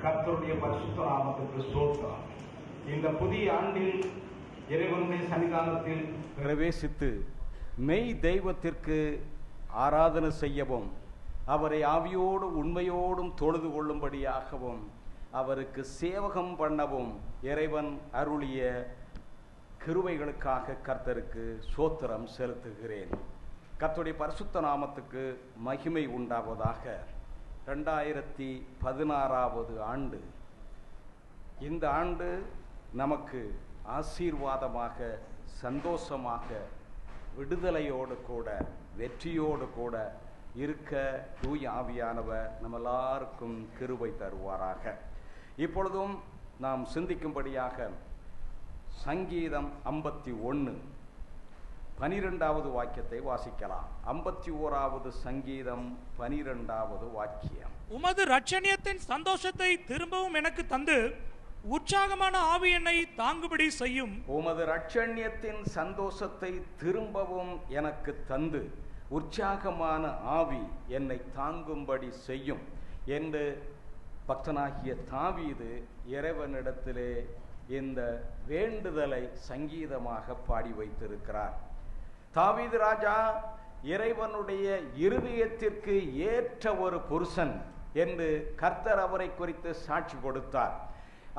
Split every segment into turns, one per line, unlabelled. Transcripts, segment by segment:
கர்த்தருடைய பரிசுத்த நாமத்துக்கு ஸ்தோத்திரம். இந்த புதிய ஆண்டில் இறைவனுடைய சன்னிதானத்தில் பிரவேசித்து மெய் தெய்வத்திற்கு ஆராதனை செய்யவும், அவரை ஆவியோடு உண்மையோடும் தொழுது கொள்ளும்படியாகவும், அவருக்கு சேவகம் பண்ணவும் இறைவன் அருளிய கிருபைகளுக்காக கர்த்தருக்கு ஸ்தோத்திரம் செலுத்துகிறேன். கர்த்தருடைய பரிசுத்த நாமத்துக்கு மகிமை உண்டாவதாக. 2016 ஆண்டு. இந்த ஆண்டு நமக்கு ஆசீர்வாதமாக, சந்தோஷமாக, விடுதலையோடு கூட, வெற்றியோடு கூட இருக்க தூய ஆவியானவர் நம்ம எல்லாருக்கும் கிருபை தருவாராக. இப்பொழுதும் நாம் சிந்திக்கும்படியாக சங்கீதம் 51 12வது வாக்கியத்தை வாசிக்கலாம். 51வது சங்கீதம் 12வது வாக்கியம்.
உமது இரட்சணியத்தின் சந்தோஷத்தை திரும்பவும் எனக்கு தந்து உற்சாகமான ஆவி என்னை தாங்கும்படி செய்யும்.
உமது இரட்சணியத்தின் சந்தோஷத்தை திரும்பவும் எனக்கு தந்து உற்சாகமான ஆவி என்னை தாங்கும்படி செய்யும் என்று பக்தனாகிய தாவீது இறைவனிடத்திலே இந்த வேண்டுதலை சங்கீதமாக பாடி வைத்திருக்கிறார். தாவீது ராஜா இறைவனுடைய இருதயத்திற்கு ஏற்ற ஒரு புருஷன் என்று கர்த்தர் அவரை குறித்து சாட்சி கொடுத்தார்.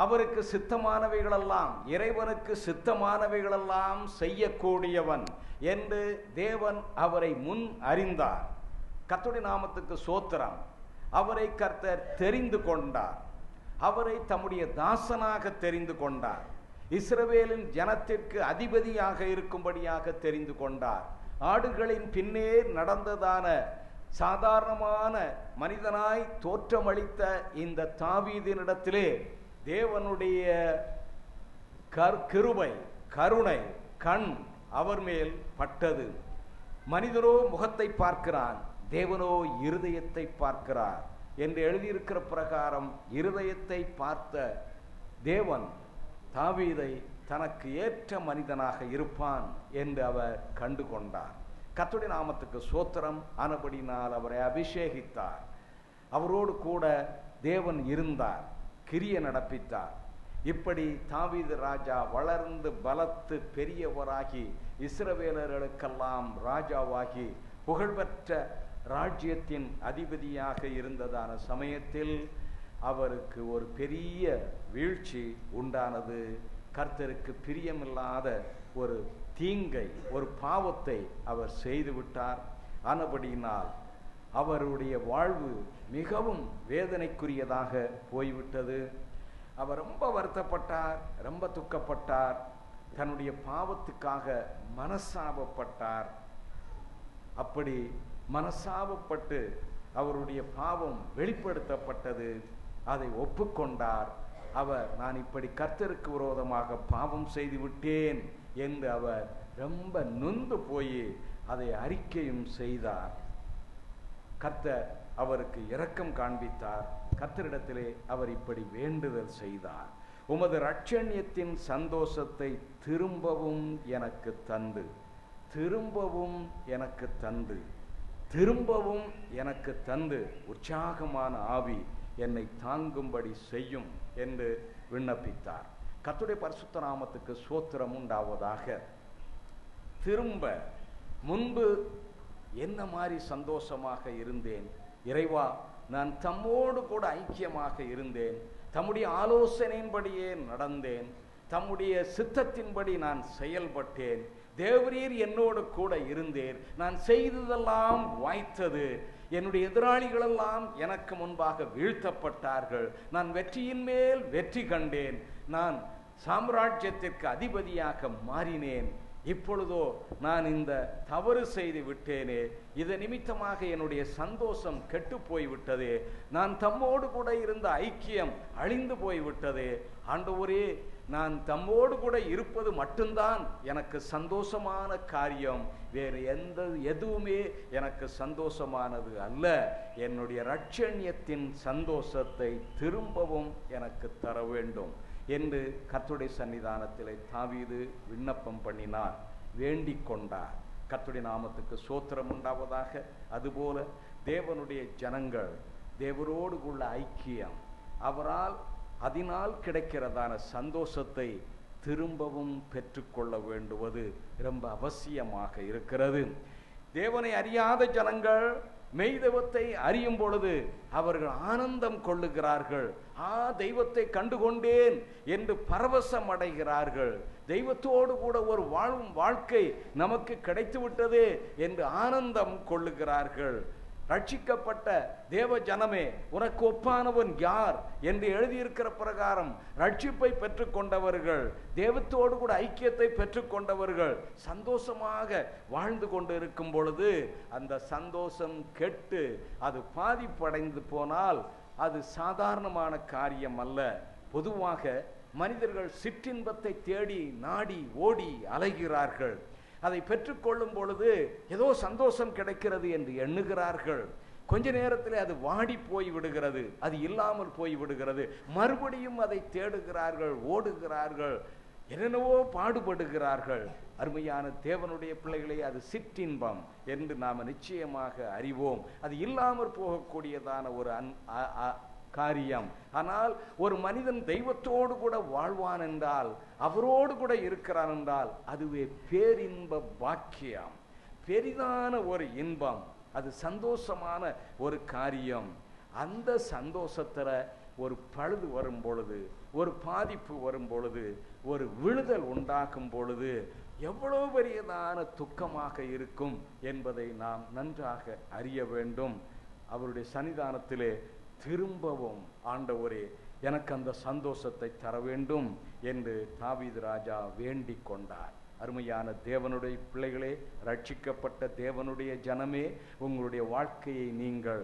அவருக்கு சித்தமானவைகளெல்லாம், இறைவனுக்கு சித்தமானவைகளெல்லாம் செய்யக்கூடியவன் என்று தேவன் அவரை முன் அறிந்தார். கர்த்தருடைய நாமத்துக்கு ஸ்தோத்திரம். அவரை கர்த்தர் தெரிந்து கொண்டார். அவரை தம்முடைய தாசனாக தெரிந்து கொண்டார். இஸ்ரவேலின் ஜனத்திற்கு அதிபதியாக இருக்கும்படியாக தெரிந்து கொண்டார். ஆடுகளின் பின்னே நடந்ததான சாதாரணமான மனிதனாய் தோற்றமளித்த இந்த தாவீதினிடத்திலே தேவனுடைய கிருபை, கருணை கண் அவர் மேல் பட்டது. மனிதரோ முகத்தை பார்க்கிறான், தேவனோ இருதயத்தை பார்க்கிறார் என்று எழுதியிருக்கிற பிரகாரம் இருதயத்தை பார்த்த தேவன் தாவீதை தனக்கு ஏற்ற மனிதனாக இருப்பான் என்று அவர் கண்டு கொண்டார். கர்த்தருடைய நாமத்துக்கு ஸ்தோத்திரம். ஆனபடினால் அவரை அபிஷேகித்தார். அவரோடு கூட தேவன் இருந்தார், கிரியை நடப்பித்தார். இப்படி தாவீது ராஜா வளர்ந்து பலத்து பெரியவராகி இஸ்ரவேலர்களுக்கெல்லாம் ராஜாவாகி புகழ்பெற்ற ராஜ்யத்தின் அதிபதியாக இருந்ததான சமயத்தில் அவருக்கு ஒரு பெரிய வீழ்ச்சி உண்டானது. கர்த்தருக்கு பிரியமில்லாத ஒரு தீங்கை, ஒரு பாவத்தை அவர் செய்துவிட்டார். ஆனபடியினால் அவருடைய வாழ்வு மிகவும் வேதனைக்குரியதாக போய்விட்டது. அவர் ரொம்ப வருத்தப்பட்டார், ரொம்ப துக்கப்பட்டார். தன்னுடைய பாவத்துக்காக மனசாபப்பட்டார். அப்படி மனசாபப்பட்டு அவருடைய பாவம் வெளிப்படுத்தப்பட்டது. அதை ஒப்புக்கொண்டார். அவர், நான் இப்படி கர்த்தருக்கு விரோதமாக பாவம் செய்து விட்டேன் என்று அவர் ரொம்ப நொந்து போய் அதை அறிக்கையும் செய்தார். கர்த்தர் அவருக்கு இரக்கம் காண்பித்தார். கர்த்தரிடத்திலே அவர் இப்படி வேண்டுதல் செய்தார், உமது இரட்சணியத்தின் சந்தோஷத்தை திரும்பவும் எனக்கு தந்து, திரும்பவும் எனக்கு தந்து, திரும்பவும் எனக்கு தந்து உற்சாகமான ஆவி என்னை தாங்கும்படி செய்யும் என்று விண்ணப்பித்தார். கர்த்தருடைய பரிசுத்த நாமத்துக்கு ஸ்தோத்திரம் உண்டாவதாக. திரும்ப முன்பு என்ன மாதிரி சந்தோஷமாக இருந்தேன், இறைவா நான் தம்மோடு கூட ஐக்கியமாக இருந்தேன், தம்முடைய ஆலோசனையின்படியே நடந்தேன், தம்முடைய சித்தத்தின்படி நான் செயல்பட்டேன், தேவரீர் என்னோடு கூட இருந்தேன், நான் செய்ததெல்லாம் வாய்த்தது, என்னுடைய எதிராளிகளெல்லாம் எனக்கு முன்பாக வீழ்த்தப்பட்டார்கள், நான் வெற்றியின் மேல் வெற்றி கண்டேன், நான் சாம்ராஜ்யத்திற்கு அதிபதியாக மாறினேன், இப்பொழுதோ நான் இந்த தவறு செய்து விட்டேனே, இது நிமித்தமாக என்னுடைய சந்தோஷம் கெட்டு போய்விட்டதே, நான் தம்மோடு கூட இருந்த ஐக்கியம் அழிந்து போய்விட்டதே, ஆண்டவரே நான் தம்மோடு கூட இருப்பது மட்டும்தான் எனக்கு சந்தோஷமான காரியம், வேறு எதுவுமே எனக்கு சந்தோஷமானது அல்ல, என்னுடைய இரட்சணியத்தின் சந்தோஷத்தை திரும்பவும் எனக்கு தர வேண்டும் என்று கர்த்தருடைய சன்னிதானத்திலே தாவீது விண்ணப்பம் பண்ணினார், வேண்டிக் கொண்டார். கர்த்தருடைய நாமத்துக்கு ஸ்தோத்திரம் உண்டாவதாக. அதுபோல தேவனுடைய ஜனங்கள் தேவரோடு உள்ள ஐக்கியம், அதனால் கிடைக்கிறதான சந்தோஷத்தை திரும்பவும் பெற்றுக்கொள்ள வேண்டுவது ரொம்ப அவசியமாக இருக்கிறது. தேவனை அறியாத ஜனங்கள் மெய்தெய்வத்தை அறியும் பொழுது அவர்கள் ஆனந்தம் கொள்ளுகிறார்கள். தெய்வத்தை கண்டுகொண்டேன் என்று பரவசம் அடைகிறார்கள். தெய்வத்தோடு கூட ஒரு வாழும் வாழ்க்கை நமக்கு கிடைத்து விட்டது என்று ஆனந்தம் கொள்ளுகிறார்கள். ரட்சிக்கப்பட்ட தேவ ஜனமே, உனக்கு ஒப்பானவன் யார் என்று எழுதியிருக்கிற பிரகாரம் ரட்சிப்பை பெற்றுக்கொண்டவர்கள், தேவத்தோடு கூட ஐக்கியத்தை பெற்றுக்கொண்டவர்கள் சந்தோஷமாக வாழ்ந்து கொண்டு இருக்கும் பொழுது அந்த சந்தோஷம் கெட்டு அது பாதிப்படைந்து போனால் அது சாதாரணமான காரியம் அல்ல. பொதுவாக மனிதர்கள் சிற்றின்பத்தை தேடி நாடி ஓடி அலைகிறார்கள். அதை பெற்றுக்கொள்ளும் பொழுது ஏதோ சந்தோஷம் கிடைக்கிறது என்று எண்ணுகிறார்கள். கொஞ்ச நேரத்தில் அது வாடி போய் விடுகிறது, அது இல்லாமல் போய் விடுகிறது. மறுபடியும் அதை தேடுகிறார்கள், ஓடுகிறார்கள், என்னென்னவோ பாடுபடுகிறார்கள். அருமையான தேவனுடைய பிள்ளைகளே, அது சிற்றின்பம் என்று நாம் நிச்சயமாக அறிவோம். அது இல்லாமல் போகக்கூடியதான ஒரு காரியம். ஆனால் ஒரு மனிதன் தெய்வத்தோடு கூட வாழ்வான் என்றால், அவரோடு கூட இருக்கிறான் என்றால், அதுவே பேரின்ப பாக்கியம், பெரிதான ஒரு இன்பம், அது சந்தோஷமான ஒரு காரியம். அந்த சந்தோஷத்துல ஒரு பழுது வரும் பொழுது, ஒரு பாதிப்பு வரும் பொழுது, ஒரு விழுதல் உண்டாகும் பொழுது எவ்வளவு பெரியதான துக்கமாக இருக்கும் என்பதை நாம் நன்றாக அறிய வேண்டும். அவருடைய சன்னிதானத்திலே திரும்பவும் ஆண்டவரே எனக்கு அந்த சந்தோஷத்தை தர வேண்டும் என்று தாவீது ராஜா வேண்டிக் கொண்டார். அருமையான தேவனுடைய பிள்ளைகளே, ரட்சிக்கப்பட்ட தேவனுடைய ஜனமே, உங்களுடைய வாழ்க்கையை நீங்கள்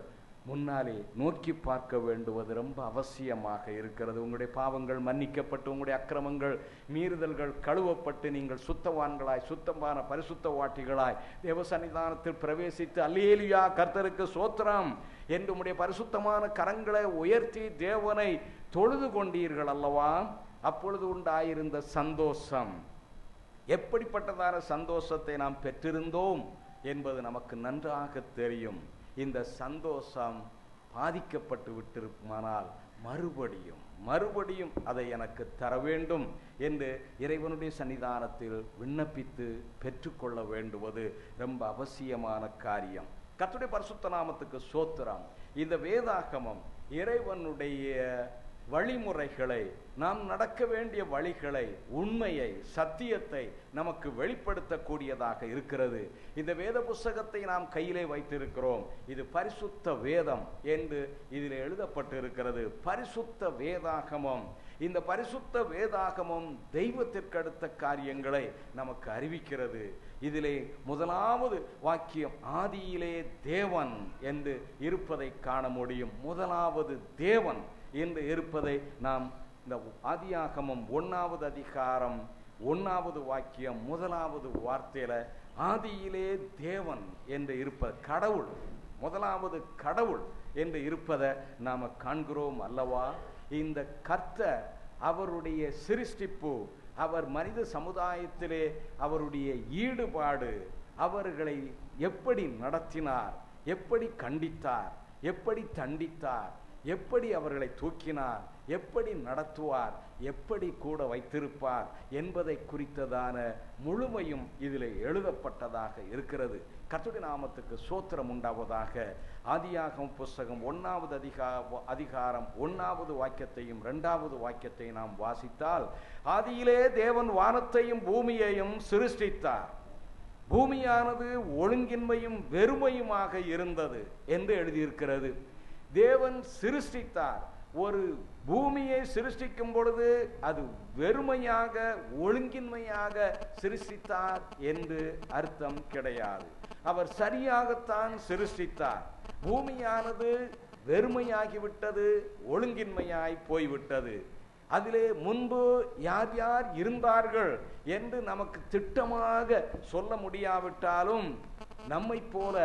முன்னாலே நோக்கி பார்க்க வேண்டுவது ரொம்ப அவசியமாக இருக்கிறது. உங்களுடைய பாவங்கள் மன்னிக்கப்பட்டு, உங்களுடைய அக்கிரமங்கள் மீறுதல்கள் கழுவப்பட்டு, நீங்கள் சுத்தவான்களாய், சுத்தமான பரிசுத்தவாட்டிகளாய் தேவ சன்னிதானத்தில் பிரவேசித்து அல்லேலூயா கர்த்தருக்கு சோத்திரம் என்று உம்முடைய பரிசுத்தமான கரங்களை உயர்த்தி தேவனை தொழுது கொண்டீர்கள் அல்லவா? அப்பொழுது உண்டாயிருந்த சந்தோஷம், எப்படிப்பட்டதான சந்தோஷத்தை நாம் பெற்றிருந்தோம் என்பது நமக்கு நன்றாக தெரியும். இந்த சந்தோஷம் பாதிக்கப்பட்டு விட்டிருக்குமானால் மறுபடியும் அதை எனக்கு தர வேண்டும் என்று இறைவனுடைய சன்னிதானத்தில் விண்ணப்பித்து பெற்றுக்கொள்ள வேண்டுவது ரொம்ப அவசியமான காரியம். கர்த்தருடைய பரிசுத்த நாமத்துக்கு ஸ்தோத்திரம். இந்த வேதாகமம் இறைவனுடைய வழிமுறைகளை, நாம் நடக்க வேண்டிய வழிகளை, உண்மையை, சத்தியத்தை நமக்கு வெளிப்படுத்தக்கூடியதாக இருக்கிறது. இந்த வேத புஸ்தகத்தை நாம் கையிலே வைத்திருக்கிறோம். இது பரிசுத்த வேதம் என்று இதில் எழுதப்பட்டு இருக்கிறது. பரிசுத்த வேதாகமம். இந்த பரிசுத்த வேதாகமம் தெய்வத்திற்கு அடுத்த காரியங்களை நமக்கு அறிவிக்கிறது. இதிலே முதலாவது வாக்கியம் ஆதியிலே தேவன் என்று இருப்பதை காண முடியும். முதலாவது தேவன் என்று இருப்பதை நாம் இந்த ஆதியாகமம் 1வது அதிகாரம் 1வது வாக்கியம் 1வது வார்த்தையில ஆதியிலே தேவன் என்று இருப்பது, கடவுள், முதலாவது கடவுள் என்று இருப்பதை நாம் காண்கிறோம் அல்லவா? இந்த கர்த்தர் அவருடைய சிருஷ்டிப்பு, அவர் மனித சமுதாயத்திலே அவருடைய ஈடுபாடு, அவர்களை எப்படி நடத்தினார், எப்படி கண்டித்தார், எப்படி தண்டித்தார், எப்படி அவர்களை தூக்கினார், எப்படி நடத்துவார், எப்படி கூட வைத்திருப்பார் என்பதை குறித்ததான முழுமையும் இதில் எழுதப்பட்டதாக இருக்கிறது. கர்த்தருடைய நாமத்துக்கு ஸ்தோத்திரம் உண்டாவதாக. ஆதியாகமம் புஸ்தகம் 1வது அதிகாரம் 1வது வாக்கியத்தையும் 2வது வாக்கியத்தையும் நாம் வாசித்தால், ஆதியிலே தேவன் வானத்தையும் பூமியையும் சிருஷ்டித்தார், பூமியானது ஒழுங்கின்மையும் வெறுமையுமாக இருந்தது என்று எழுதியிருக்கிறது. தேவன் சிருஷ்டித்தார். ஒரு பூமியை சிருஷ்டிக்கும் பொழுது அது வெறுமையாக, ஒழுங்கின்மையாக சிருஷ்டித்தார் என்று அர்த்தம் கிடையாது. அவர் சரியாகத்தான் சிருஷ்டித்தார். பூமியானது வெறுமையாகிவிட்டது, ஒழுங்கின்மையாய் போய்விட்டது. அதிலே முன்பு யார் யார் இருந்தார்கள் என்று நமக்கு திட்டமாக சொல்ல முடியாவிட்டாலும் நம்மை போல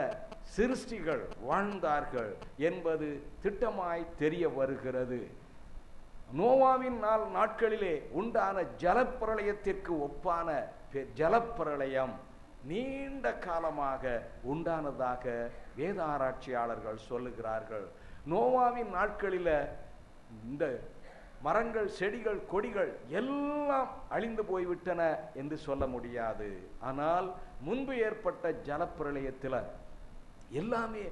சிருஷ்டிகள் வாழ்ந்தார்கள் என்பது திட்டமாய் தெரிய வருகிறது. நோவாவின் நாட்களிலே உண்டான ஜலப்பிரளயத்திற்கு ஒப்பான ஜலப்பிரளயம் நீண்ட காலமாக உண்டானதாக வேத ஆராய்ச்சியாளர்கள் சொல்லுகிறார்கள். நோவாவின் நாட்களில் இந்த மரங்கள், செடிகள், கொடிகள் எல்லாம் அழிந்து போய்விட்டன என்று சொல்ல முடியாது. ஆனால் முன்பு ஏற்பட்ட ஜலப்பிரளயத்தில் எல்லாமே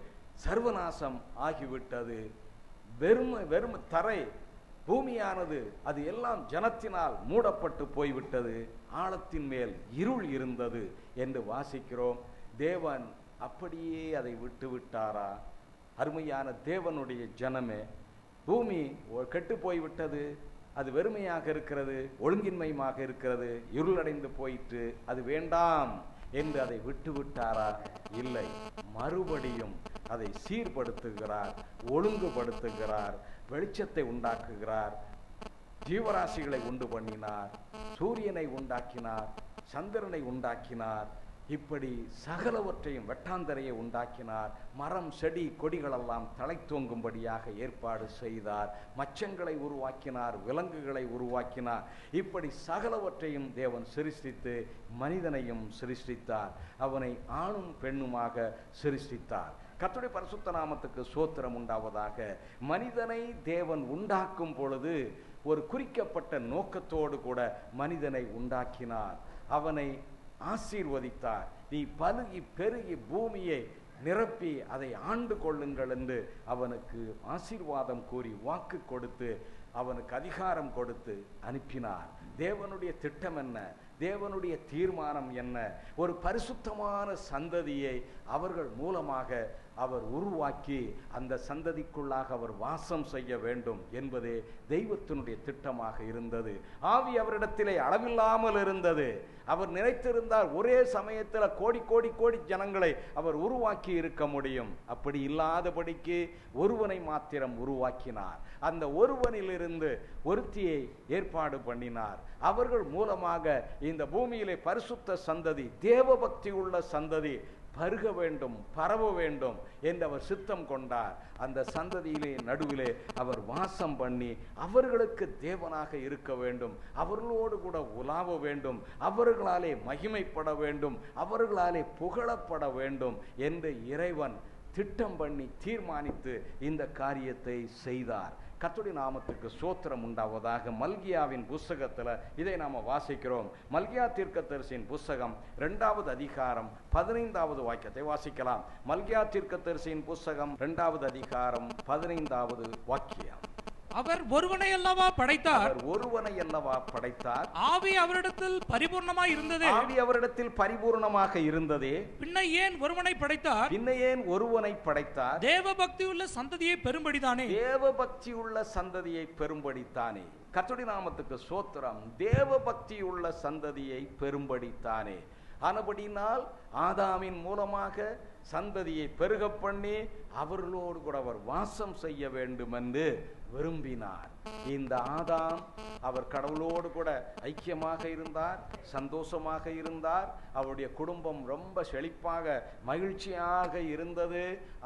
சர்வநாசம் ஆகிவிட்டது. வெறும் தரை, பூமியானது அது எல்லாம் ஜனத்தினால் மூடப்பட்டு போய்விட்டது. ஆழத்தின் மேல் இருள் இருந்தது என்று வாசிக்கிறோம். தேவன் அப்படியே அதை விட்டு விட்டாரா? அருமையான தேவனுடைய ஜனமே, பூமி கெட்டு போய்விட்டது, அது வெறுமையாக இருக்கிறது, ஒழுங்கின்மையாக இருக்கிறது, இருளடைந்து போயிற்று, அது வேண்டாம் என்று அதை விட்டு விட்டாரா? இல்லை, மறுபடியும் அதை சீர்படுத்துகிறார், ஒழுங்குபடுத்துகிறார், வெளிச்சத்தை உண்டாக்குகிறார், ஜீவராசிகளை உண்டு பண்ணினார், சூரியனை உண்டாக்கினார், சந்திரனை உண்டாக்கினார், இப்படி சகலவற்றையும், வெட்டாந்தரையை உண்டாக்கினார், மரம், செடி, கொடிகளெல்லாம் தலை தோங்கும்படியாக ஏற்பாடு செய்தார், மச்சங்களை உருவாக்கினார், விலங்குகளை உருவாக்கினார். இப்படி சகலவற்றையும் தேவன் சிருஷ்டித்து மனிதனையும் சிருஷ்டித்தார். அவனை ஆணும் பெண்ணுமாக சிருஷ்டித்தார். கர்த்தருடைய பரிசுத்த நாமத்துக்கு ஸ்தோத்திரம் உண்டாவதாக. மனிதனை தேவன் உண்டாக்கும் பொழுது ஒரு குறிக்கப்பட்ட நோக்கத்தோடு கூட மனிதனை உண்டாக்கினார். அவனை ஆசீர்வதித்தார். நீ பலுகி பெருகி பூமியை நிரப்பி அதை ஆண்டு கொள்ளுங்கள் என்று அவனுக்கு ஆசீர்வாதம் கூறி வாக்கு கொடுத்து அவனுக்கு அதிகாரம் கொடுத்து அனுப்பினார். தேவனுடைய திட்டம் என்ன? தேவனுடைய தீர்மானம் என்ன? ஒரு பரிசுத்தமான சந்ததியை அவர்கள் மூலமாக அவர் உருவாக்கி அந்த சந்ததிக்குள்ளாக அவர் வாசம் செய்ய வேண்டும் என்பதே தெய்வத்தினுடைய திட்டமாக இருந்தது. ஆவி அவரிடத்திலே அளவில்லாமல் இருந்தது. அவர் நினைத்திருந்தால் ஒரே சமயத்தில் கோடி கோடி கோடி ஜனங்களை அவர் உருவாக்கி இருக்க முடியும். அப்படி இல்லாதபடிக்கு ஒருவனை மாத்திரம் உருவாக்கினார். அந்த ஒருவனிலிருந்து ஒருத்தியை ஏற்பாடு பண்ணினார். அவர்கள் மூலமாக இந்த பூமியிலே பரிசுத்த சந்ததி, தேவ பக்தி உள்ள சந்ததி பருக வேண்டும், பரவ வேண்டும் என்று அவர் சித்தம் கொண்டார். அந்த சந்ததியிலே நடுவிலே அவர் வாசம் பண்ணி அவர்களுக்கு தேவனாக இருக்க வேண்டும், அவர்களோடு கூட உலாவ வேண்டும், அவர்களாலே மகிமைப்பட வேண்டும், அவர்களாலே புகழப்பட வேண்டும் என்று இறைவன் திட்டம் பண்ணி தீர்மானித்து இந்த காரியத்தை செய்தார். கர்த்தருடைய நாமத்துக்கு ஸ்தோத்திரம் உண்டாவதாக. மல்கியாவின் புஸ்தகத்தில் இதை நாம் வாசிக்கிறோம். மல்கியா தீர்க்கதரிசியின் புஸ்தகம் 2வது அதிகாரம் 15வது வாக்கியத்தை வாசிக்கலாம். மல்கியா தீர்க்கதரிசியின் புஸ்தகம் 2வது அதிகாரம் 15வது வாக்கியம்.
அவர் ஒருவனை அல்லவா படைத்தார்,
ஒருவனை அல்லவா படைத்தார்,
ஆவி அவரிடத்தில் பரிபூர்ணமாய் இருந்ததே,
ஆவி அவரிடத்தில் பரிபூர்ணமாக இருந்ததே,
பின்ன ஏன் ஒருவனை படைத்தார்,
பின்ன ஏன் ஒருவனை படைத்தார்,
தேவ பக்தி உள்ள சந்ததியை பெரும்படிதானே,
தேவ பக்தி உள்ள சந்ததியை பெரும்படித்தானே. கர்த்தருடைய நாமத்துக்கு ஸ்தோத்திரம். தேவ பக்தி உள்ள சந்ததியை பெரும்படித்தானே. ஆனபடினால் ஆதாமின் மூலமாக சந்ததியை பெருக பண்ணி அவர்களோடு கூட அவர் வாசம் செய்ய வேண்டும் என்று விரும்பினார். இந்த ஆதாம் அவர் கடவுளோடு கூட ஐக்கியமாக இருந்தார், சந்தோஷமாக இருந்தார், அவருடைய குடும்பம் ரொம்ப செழிப்பாக மகிழ்ச்சியாக இருந்தது.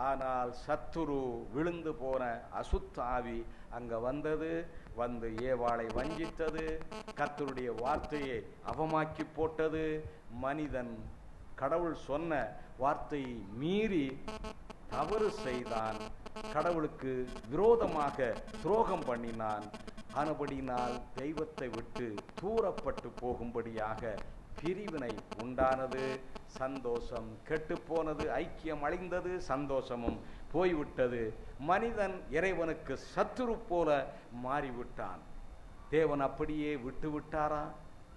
ஆனால் சத்துரு, விழுந்து போன அசுத்த ஆவி அங்க வந்தது, வந்து ஏவாளை வஞ்சித்தது, கர்த்தருடைய வார்த்தையை அவமாக்கி போட்டது. மனிதன் கடவுள் சொன்ன வார்த்தையை மீறி தவறு செய்தான், கடவுளுக்கு விரோதமாக துரோகம் பண்ணினான். ஆனபடினால் தெய்வத்தை விட்டு தூரப்பட்டு போகும்படியாக பிரிவினை உண்டானது, சந்தோஷம் கெட்டு போனது, ஐக்கியம் அழிந்தது, சந்தோஷமும் போய்விட்டது. மனிதன் இறைவனுக்கு சத்துரு போல மாறிவிட்டான். தேவன் அப்படியே விட்டு விட்டாரா?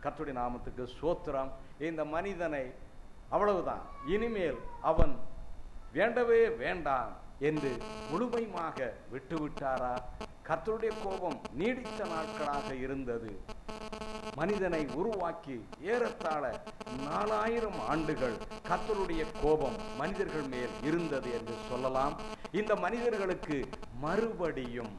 கர்த்தருடைய நாமத்துக்கு ஸ்தோத்திரம். இந்த மனிதனை அவ்வளவுதான், இனிமேல் அவன் வேண்டவே வேண்டாம் என்று முழுமையாக விட்டுவிட்டாரா? கர்த்தருடைய கோபம் நீடித்த நாட்களாக இருந்தது. மனிதனை உருவாக்கி ஏறத்தாழ 4000 ஆண்டுகள் கர்த்தருடைய கோபம் மனிதர்கள் மேல் இருந்தது என்று சொல்லலாம். இந்த மனிதர்களுக்கு மறுபடியும்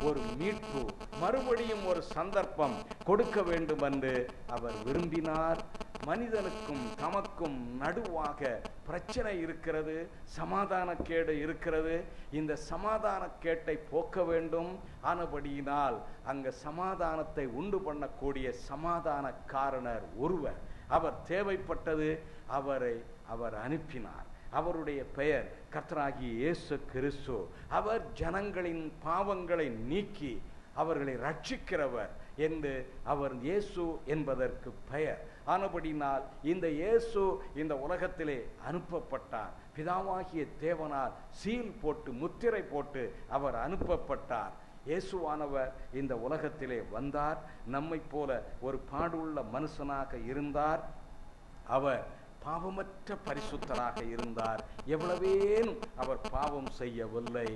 ஒரு மீட்பு, மறுபடியும் ஒரு சந்தர்ப்பம் கொடுக்க வேண்டும் என்று அவர் விரும்பினார். மனிதனுக்கும் தமக்கும் நடுவாக பிரச்சனை இருக்கிறது, சமாதானக்கேடு இருக்கிறது. இந்த சமாதானக்கேட்டை போக்க வேண்டும். ஆனபடியினால் அங்க சமாதானத்தை உண்டு பண்ணக்கூடிய சமாதானக்காரனர் ஒருவர் அவர் தேவைப்பட்டது. அவரை அவர் அனுப்பினார். அவருடைய பெயர் கர்த்தராகிய இயேசு கிறிஸ்து. அவர் ஜனங்களின் பாவங்களை நீக்கி அவர்களை ரட்சிக்கிறவர் என்று அவர் இயேசு என்பதற்கு பெயர். ஆனபடினால் இந்த இயேசு இந்த உலகத்திலே அனுப்பப்பட்டார். பிதாவாகிய தேவனால் சீல் போட்டு முத்திரை போட்டு அவர் அனுப்பப்பட்டார். இயேசுவானவர் இந்த உலகத்திலே வந்தார். நம்மை போல ஒரு பாடுள்ள மனுஷனாக இருந்தார். அவர் பாவமற்ற பரிசுத்தராக இருந்தார். எவ்வளவேனும் அவர் பாவம் செய்யவில்லை.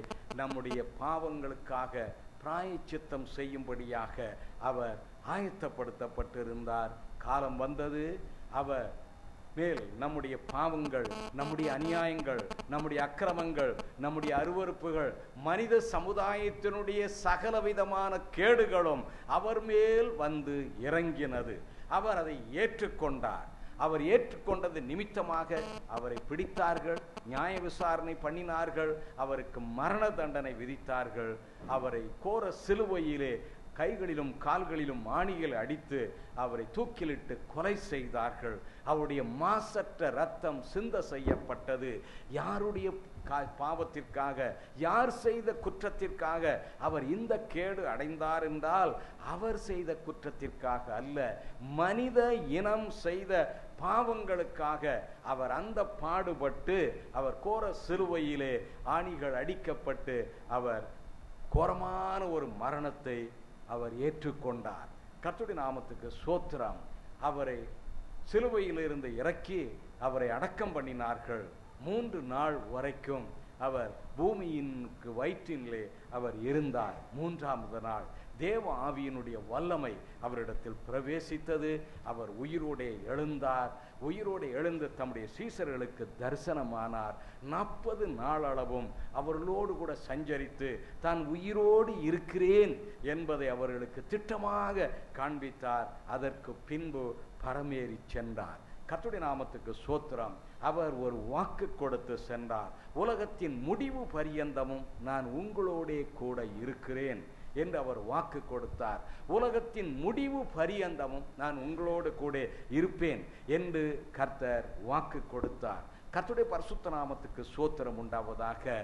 நம்முடைய பாவங்களுக்காக பிராயச்சித்தம் செய்யும்படியாக அவர் ஆயத்தப்படுத்தப்பட்டிருந்தார். காலம் வந்தது. அவர் மேல் நம்முடைய பாவங்கள், நம்முடைய அநியாயங்கள், நம்முடைய அக்கிரமங்கள், நம்முடைய அருவருப்புகள், மனித சமுதாயத்தினுடைய சகலவிதமான கேடுகளும் அவர் மேல் வந்து இறங்கினது. அவர் அதை ஏற்றுக்கொண்டார். அவர் ஏற்றுக்கொண்டது நிமித்தமாக அவரை பிடித்தார்கள், நியாய விசாரணை பண்ணினார்கள், அவருக்கு மரண தண்டனை விதித்தார்கள். அவரை கோர சிலுவையிலே கைகளிலும் கால்களிலும் ஆணிகள் அடித்து அவரை தூக்கிலிட்டு கொலை செய்தார்கள். அவருடைய மாசற்ற இரத்தம் சிந்த செய்யப்பட்டது. யாருடைய பாவத்திற்காக, யார் செய்த குற்றத்திற்காக அவர் இந்த கேடு அடைந்தார் என்றால் அவர் செய்த குற்றத்திற்காக அல்ல, மனித இனம் செய்த பாவங்களுக்காக அவர் அந்த பாடுபட்டு அவர் கோர சிலுவையிலே ஆணிகள் அடிக்கப்பட்டு அவர் கோரமான ஒரு மரணத்தை அவர் ஏற்றுக்கொண்டார். கர்த்தருடைய நாமத்துக்கு ஸ்தோத்திரம். அவரை சிலுவையிலிருந்து இறக்கி அவரை அடக்கம் பண்ணினார்கள். 3 நாள் வரைக்கும் அவர் பூமியின் வயிற்றிலே அவர் இருந்தார். 3ஆவது நாள் தேவ ஆவியினுடைய வல்லமை அவரிடத்தில் பிரவேசித்தது. அவர் உயிரோடே எழுந்தார். உயிரோடு எழுந்து தம்முடைய சீசர்களுக்கு தரிசனமானார். 40 நாளளவும் அவர்களோடு கூட சஞ்சரித்து தான் உயிரோடு இருக்கிறேன் என்பதை அவர்களுக்கு திட்டமாக காண்பித்தார். அதற்கு பின்பு பரமேறி சென்றார். கர்த்தருடைய நாமத்துக்கு ஸ்தோத்திரம். அவர் ஒரு வாக்கு கொடுத்து சென்றார். உலகத்தின் முடிவு பரியந்தமும் நான் உங்களோடே கூட இருக்கிறேன் என்று அவர் வாக்கு கொடுத்தார். உலகத்தின் முடிவு பரியந்தமும் நான் உங்களோடு கூட இருப்பேன் என்று கர்த்தர் வாக்கு கொடுத்தார். கர்த்தருடைய பரிசுத்த நாமத்துக்கு ஸ்தோத்திரம் உண்டாவதாக.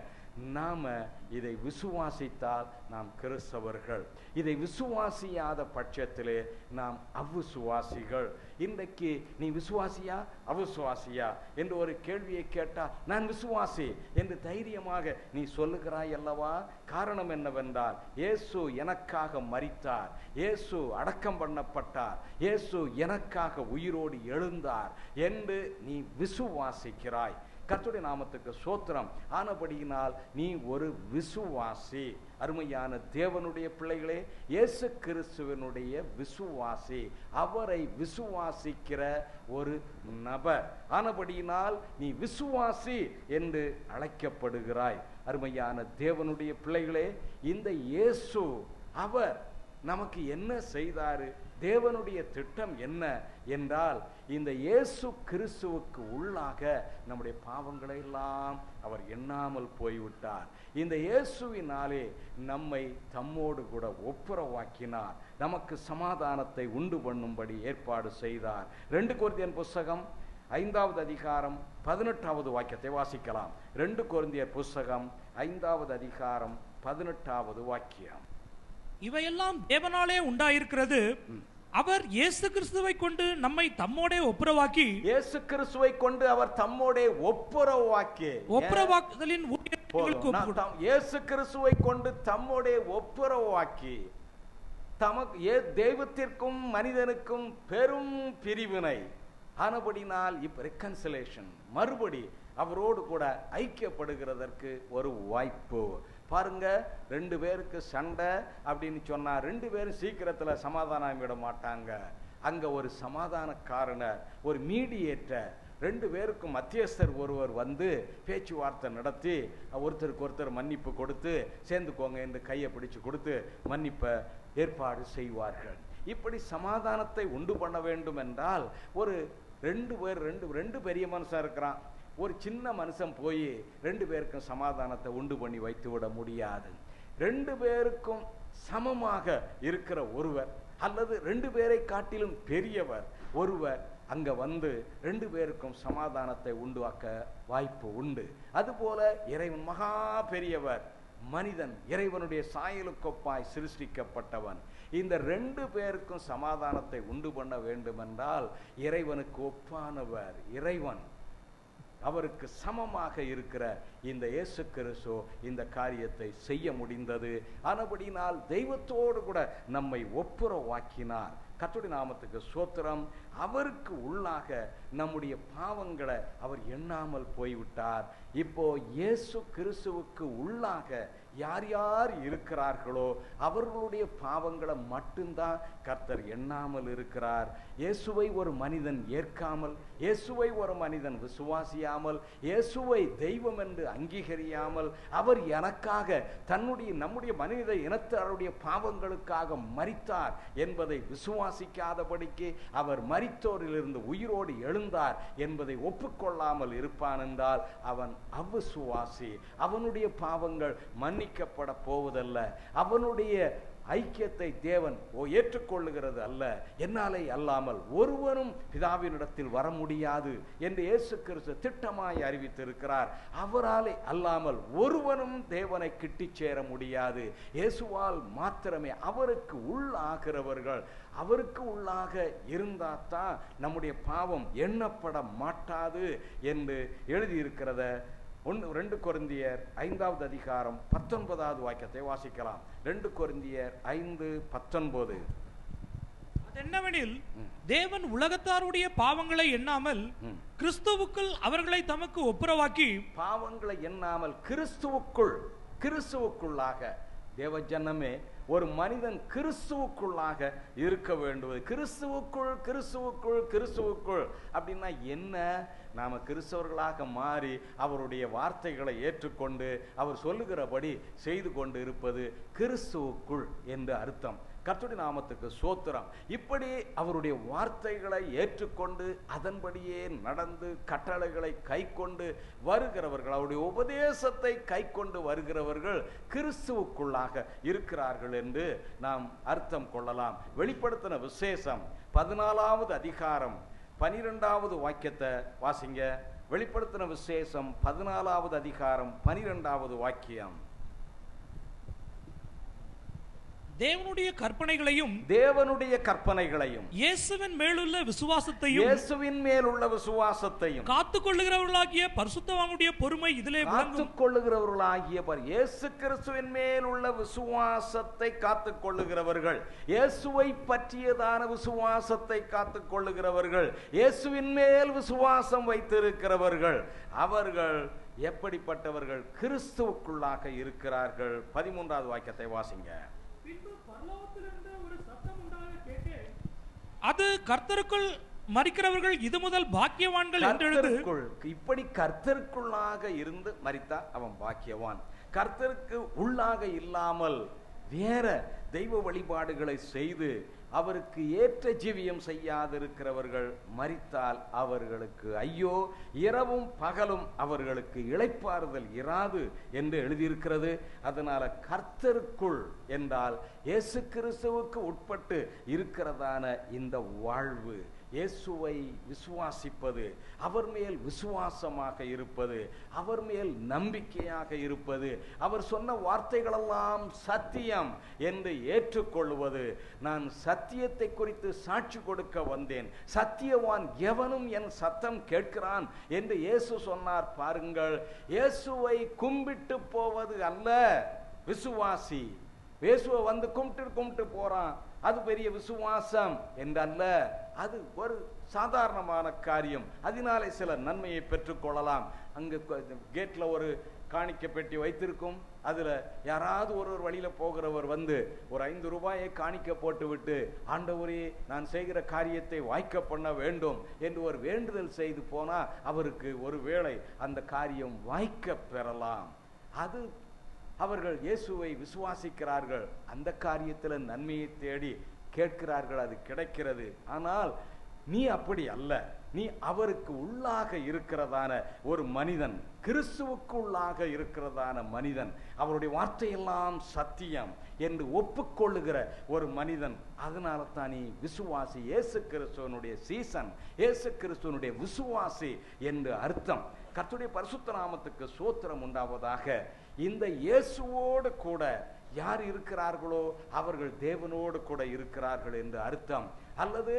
நாம இதை விசுவாசித்தால் நாம் கிறிஸ்தவர்கள். இதை விசுவாசியாத பட்சத்திலே நாம் அவிசுவாசிகள். இன்றைக்கு நீ விசுவாசியா அவிசுவாசியா என்று ஒரு கேள்வியை கேட்டால் நான் விசுவாசி என்று தைரியமாக நீ சொல்லுகிறாய் அல்லவா? காரணம் என்னவென்றால் இயேசு எனக்காக மரித்தார், இயேசு அடக்கம் பண்ணப்பட்டார், இயேசு எனக்காக உயிரோடு எழுந்தார் என்று நீ விசுவாசிக்கிறாய். கர்த்தருடைய நாமத்துக்கு ஸ்தோத்திரம். ஆனபடியினால் நீ ஒரு விசுவாசி. அருமையான தேவனுடைய பிள்ளைகளே, இயேசு கிறிஸ்துவினுடைய விசுவாசி, அவரை விசுவாசிக்கிற ஒரு நபர். ஆனபடியினால் நீ விசுவாசி என்று அழைக்கப்படுகிறாய். அருமையான தேவனுடைய பிள்ளைகளே, இந்த இயேசு அவர் நமக்கு என்ன செய்தாரு? தேவனுடைய திட்டம் என்ன என்றால், இந்த இயேசு கிறிஸ்துவுக்கு உள்ளாக நம்முடைய பாவங்களை எல்லாம் அவர் எண்ணாமல் போய்விட்டார். இந்த இயேசுவினாலே நம்மை தம்மோடு கூட ஒப்புரவாக்கினார். நமக்கு சமாதானத்தை உண்டு பண்ணும்படி ஏற்பாடு செய்தார். 2 கொரிந்தியர் புஸ்தகம் 5வது அதிகாரம் 18வது வாக்கியத்தை வாசிக்கலாம். 2 கொரிந்தியர் புஸ்தகம் 5வது அதிகாரம் 18வது வாக்கியம்.
இவையெல்லாம் தேவனாலே உண்டாயிருக்கிறது. அவர் இயேசு கிறிஸ்துவை கொண்டு நம்மை தம்மோடே ஒப்புரவாக்கி,
இயேசு கிறிஸ்துவை கொண்டு அவர் தம்மோடே ஒப்புரவாக்கி,
ஒப்புரவாக்குதலின்
இயேசு கிறிஸ்துவை கொண்டு தம்மோடே ஒப்புரவாக்கி, தமக்கு தெய்வத்திற்கும் மனிதனுக்கும் பெரும் பிரிவினை ஆனபடினால் இப்ப ரெக்கன்சிலேஷன், மறுபடி அவரோடு கூட ஐக்கியப்படுகிறதற்கு ஒரு வாய்ப்பு. பாருங்க, 2 பேருக்கு சண்டை அப்படின்னு சொன்னா 2 பேரும் சீக்கிரத்தில் சமாதானம் விட மாட்டாங்க. அங்க ஒரு சமாதானக்காரனர், ஒரு மீடியேட்டர், 2 பேருக்கும் மத்தியஸ்தர் ஒருவர் வந்து பேச்சுவார்த்தை நடத்தி ஒருத்தருக்கு ஒருத்தர் மன்னிப்பு கொடுத்து சேர்ந்துக்கோங்க என்று கையை பிடிச்சு கொடுத்து மன்னிப்பை ஏற்பாடு செய்வார்கள். இப்படி சமாதானத்தை உண்டு பண்ண வேண்டும் என்றால் ஒரு 2 பேர், 2 பெரிய மனுஷன் இருக்கிறான், ஒரு சின்ன மனுஷன் போய் 2 பேருக்கும் சமாதானத்தை உண்டு பண்ணி வைத்து விட முடியாது. 2 பேருக்கும் சமமாக இருக்கிற ஒருவர் அல்லது 2 பேரை காட்டிலும் பெரியவர் ஒருவர் அங்க வந்து ரெண்டு பேருக்கும் சமாதானத்தை உண்டாக்க வாய்ப்பு உண்டு. அதுபோல இறைவன் மகா பெரியவர், மனிதன் இறைவனுடைய சாயலுக்கொப்பாய் சிருஷ்டிக்கப்பட்டவன். இந்த ரெண்டு பேருக்கும் சமாதானத்தை உண்டு பண்ண வேண்டுமென்றால் இறைவனுக்கு ஒப்பானவர் இறைவன், அவருக்கு சமமாக இருக்கிற இந்த இயேசு கிறிஸ்து இந்த காரியத்தை செய்ய முடிந்தது. ஆனபடினால் தெய்வத்தோடு கூட நம்மை ஒப்புரவாக்கினார். கர்த்தருடைய நாமத்துக்கு ஸ்தோத்திரம். அவருக்கு உள்ளாக நம்முடைய பாவங்களை அவர் எண்ணாமல் போய்விட்டார். இப்போ இயேசு கிறிஸ்துவுக்கு உள்ளாக யார் யார் இருக்கிறார்களோ அவர்களுடைய பாவங்களை மட்டும்தான் கர்த்தர் எண்ணாமல் இருக்கிறார். இயேசுவை ஒரு மனிதன் ஏற்காமல், இயேசுவை ஒரு மனிதன் விசுவாசியாமல், இயேசுவை தெய்வம் என்று அங்கீகரியாமல், அவர் எனக்காக நம்முடைய மனித இனத்தாருடைய பாவங்களுக்காக மரித்தார் என்பதை விசுவாசிக்காதபடிக்கு, அவர் மரித்தோரிலிருந்து உயிரோடு எழுந்தார் என்பதை ஒப்புக்கொள்ளாமல் இருப்பான் என்றால் அவன் அவிசுவாசி. அவனுடைய பாவங்கள் மன்னிக்கப்பட போவதல்ல. அவனுடைய ஐக்கியத்தை தேவன் ஏற்றுக்கொள்ளுகிறது அல்ல. என்னாலே அல்லாமல் ஒருவனும் பிதாவினிடத்தில் வர முடியாது என்று இயேசு கிறிஸ்து திட்டமாய் அறிவித்திருக்கிறார். அவராலே அல்லாமல் ஒருவனும் தேவனை கிட்டி சேர முடியாது. இயேசுவால் மாத்திரமே அவருக்கு உள்ளாகிறவர்கள், அவருக்கு உள்ளாக இருந்தால்தான் நம்முடைய பாவம் எண்ணப்பட மாட்டாது என்று எழுதியிருக்கிறத 2 கொரிந்தியர் 5வது அதிகாரம் 19வது வாக்கியத்தை வாசிக்கலாம். 2 கொரிந்தியர் 5:19.
அதென்னவெனில், தேவன் உலகத்தாருடைய பாவங்களை எண்ணாமல் கிறிஸ்துவுக்குள் அவர்களை தமக்கு ஒப்புரவாக்கி,
பாவங்களை எண்ணாமல் கிறிஸ்துவுக்குள்ளாக தேவ ஜனமே, ஒரு மனிதன் கிறிஸ்துவுக்குள்ளாக இருக்க வேண்டுவது. கிறிஸ்துவுக்குள் அப்படின்னா என்ன? நாம கிறிஸ்தவர்களாக மாறி அவருடைய வார்த்தைகளை ஏற்றுக்கொண்டு அவர் சொல்லுகிறபடி செய்து கொண்டு இருப்பது கிறிஸ்துவுக்குள் என்று அர்த்தம். கர்த்தருடைய நாமத்துக்கு ஸ்தோத்திரம். இப்படி அவருடைய வார்த்தைகளை ஏற்றுக்கொண்டு அதன்படியே நடந்து கட்டளைகளை கைக்கொண்டு வருகிறவர்கள், அவருடைய உபதேசத்தை கைக்கொண்டு வருகிறவர்கள் கிறிஸ்துவுக்குள்ளாக இருக்கிறார்கள் என்று நாம் அர்த்தம் கொள்ளலாம். வெளிப்படுத்தின விசேஷம் 14வது அதிகாரம் 12வது வாக்கியத்தை வாசிங்க. வெளிப்படுத்தின விசேஷம் 14வது அதிகாரம் 12வது வாக்கியம்.
தேவனுடைய கற்பனைகளையும் இயேசுவின் மேலுள்ள விசுவாசத்தையும் காத்துக்கொள்ளுகிறவர்களாகிய பரிசுத்தவான்களுடைய பொறுமை இதிலே
இயேசு கிறிஸ்துவின் மேல் உள்ள விசுவாசத்தை காத்துக்கொள்ளுகிறவர்கள், இயேசுவை பற்றியதான விசுவாசத்தை காத்துக்கொள்ளுகிறவர்கள், இயேசுவின் மேல் விசுவாசம் வைத்திருக்கிறவர்கள், அவர்கள் எப்படிப்பட்டவர்கள்? கிறிஸ்துவுக்குள்ளாக இருக்கிறார்கள். 13வது வாக்கியத்தை வாசிங்க.
அது கர்த்தருக்குள் மரிக்கிறவர்கள் இது முதல் பாக்கியவான்கள் என்று எழுது.
இப்படி கர்த்தருக்குள்ளாக இருந்து மரித்தா அவன் பாக்கியவான். கர்த்தருக்கு உள்ளாக இல்லாமல் வேற தெய்வ வழிபாடுகளை செய்து அவருக்கு ஏற்ற ஜீவியம் செய்யாதிருக்கிறவர்கள் மரித்தால் அவர்களுக்கு ஐயோ, இரவும் பகலும் அவர்களுக்கு இளைப்பாறுதல் இராது என்று எழுதியிருக்கிறது. அதனால கர்த்தருக்குள் என்றால் இயேசு கிறிஸ்துவுக்கு உட்பட்டு இருக்கிறதான இந்த வாழ்வு, இயேசுவை விசுவாசிப்பது, அவர் மேல் விசுவாசமாக இருப்பது, அவர் மேல் நம்பிக்கையாக இருப்பது, அவர் சொன்ன வார்த்தைகளெல்லாம் சத்தியம் என்று ஏற்றுக்கொள்வது. நான் சத்தியத்தை குறித்து சாட்சி கொடுக்க வந்தேன், சத்தியவான் எவனும் என் சத்தம் கேட்கிறான் என்று இயேசு சொன்னார். பாருங்கள், இயேசுவை கும்பிட்டு போவது அல்ல விசுவாசி. இயேசுவை வந்து கும்பிட்டு போறான், அது பெரிய விசுவாசம் என்றல்ல. அது ஒரு சாதாரணமான காரியம். அதனாலே சில நன்மையை பெற்றுக்கொள்ளலாம். அங்கு கேட்ல ஒரு காணிக்கை பெட்டி வைத்திருக்கும். அதுல யாராவது ஒரு வழியில போகிறவர் வந்து ஒரு 5 ரூபாயை காணிக்க போட்டு விட்டு, ஆண்டவரே நான் செய்கிற காரியத்தை வாய்க்க பண்ண வேண்டும் என்று ஒரு வேண்டுதல் செய்து போனா அவருக்கு ஒரு வேளை அந்த காரியம் வாய்க்க பெறலாம். அது அவர்கள் இயேசுவை விசுவாசிக்கிறார்கள், அந்த காரியத்தில் நன்மையை தேடி கேட்கிறார்கள், அது கிடைக்கிறது. ஆனால் நீ அப்படி அல்ல. நீ அவருக்கு உள்ளாக இருக்கிறதான ஒரு மனிதன், கிறிஸ்துவுக்கு உள்ளாக இருக்கிறதான மனிதன், அவருடைய வார்த்தையெல்லாம் சத்தியம் என்று ஒப்புக்கொள்ளுகிற ஒரு மனிதன். அதனால தான் நீ விசுவாசி, இயேசு கிறிஸ்துவனுடைய சீசன், இயேசு கிறிஸ்துவனுடைய விசுவாசி என்று அர்த்தம். கர்த்தருடைய பரிசுத்த நாமத்துக்கு ஸ்தோத்திரம் உண்டாவதாக. இந்த இயேசுவோடு கூட யார் இருக்கிறார்களோ அவர்கள் தேவனோடு கூட இருக்கிறார்கள் என்று அர்த்தம், அல்லது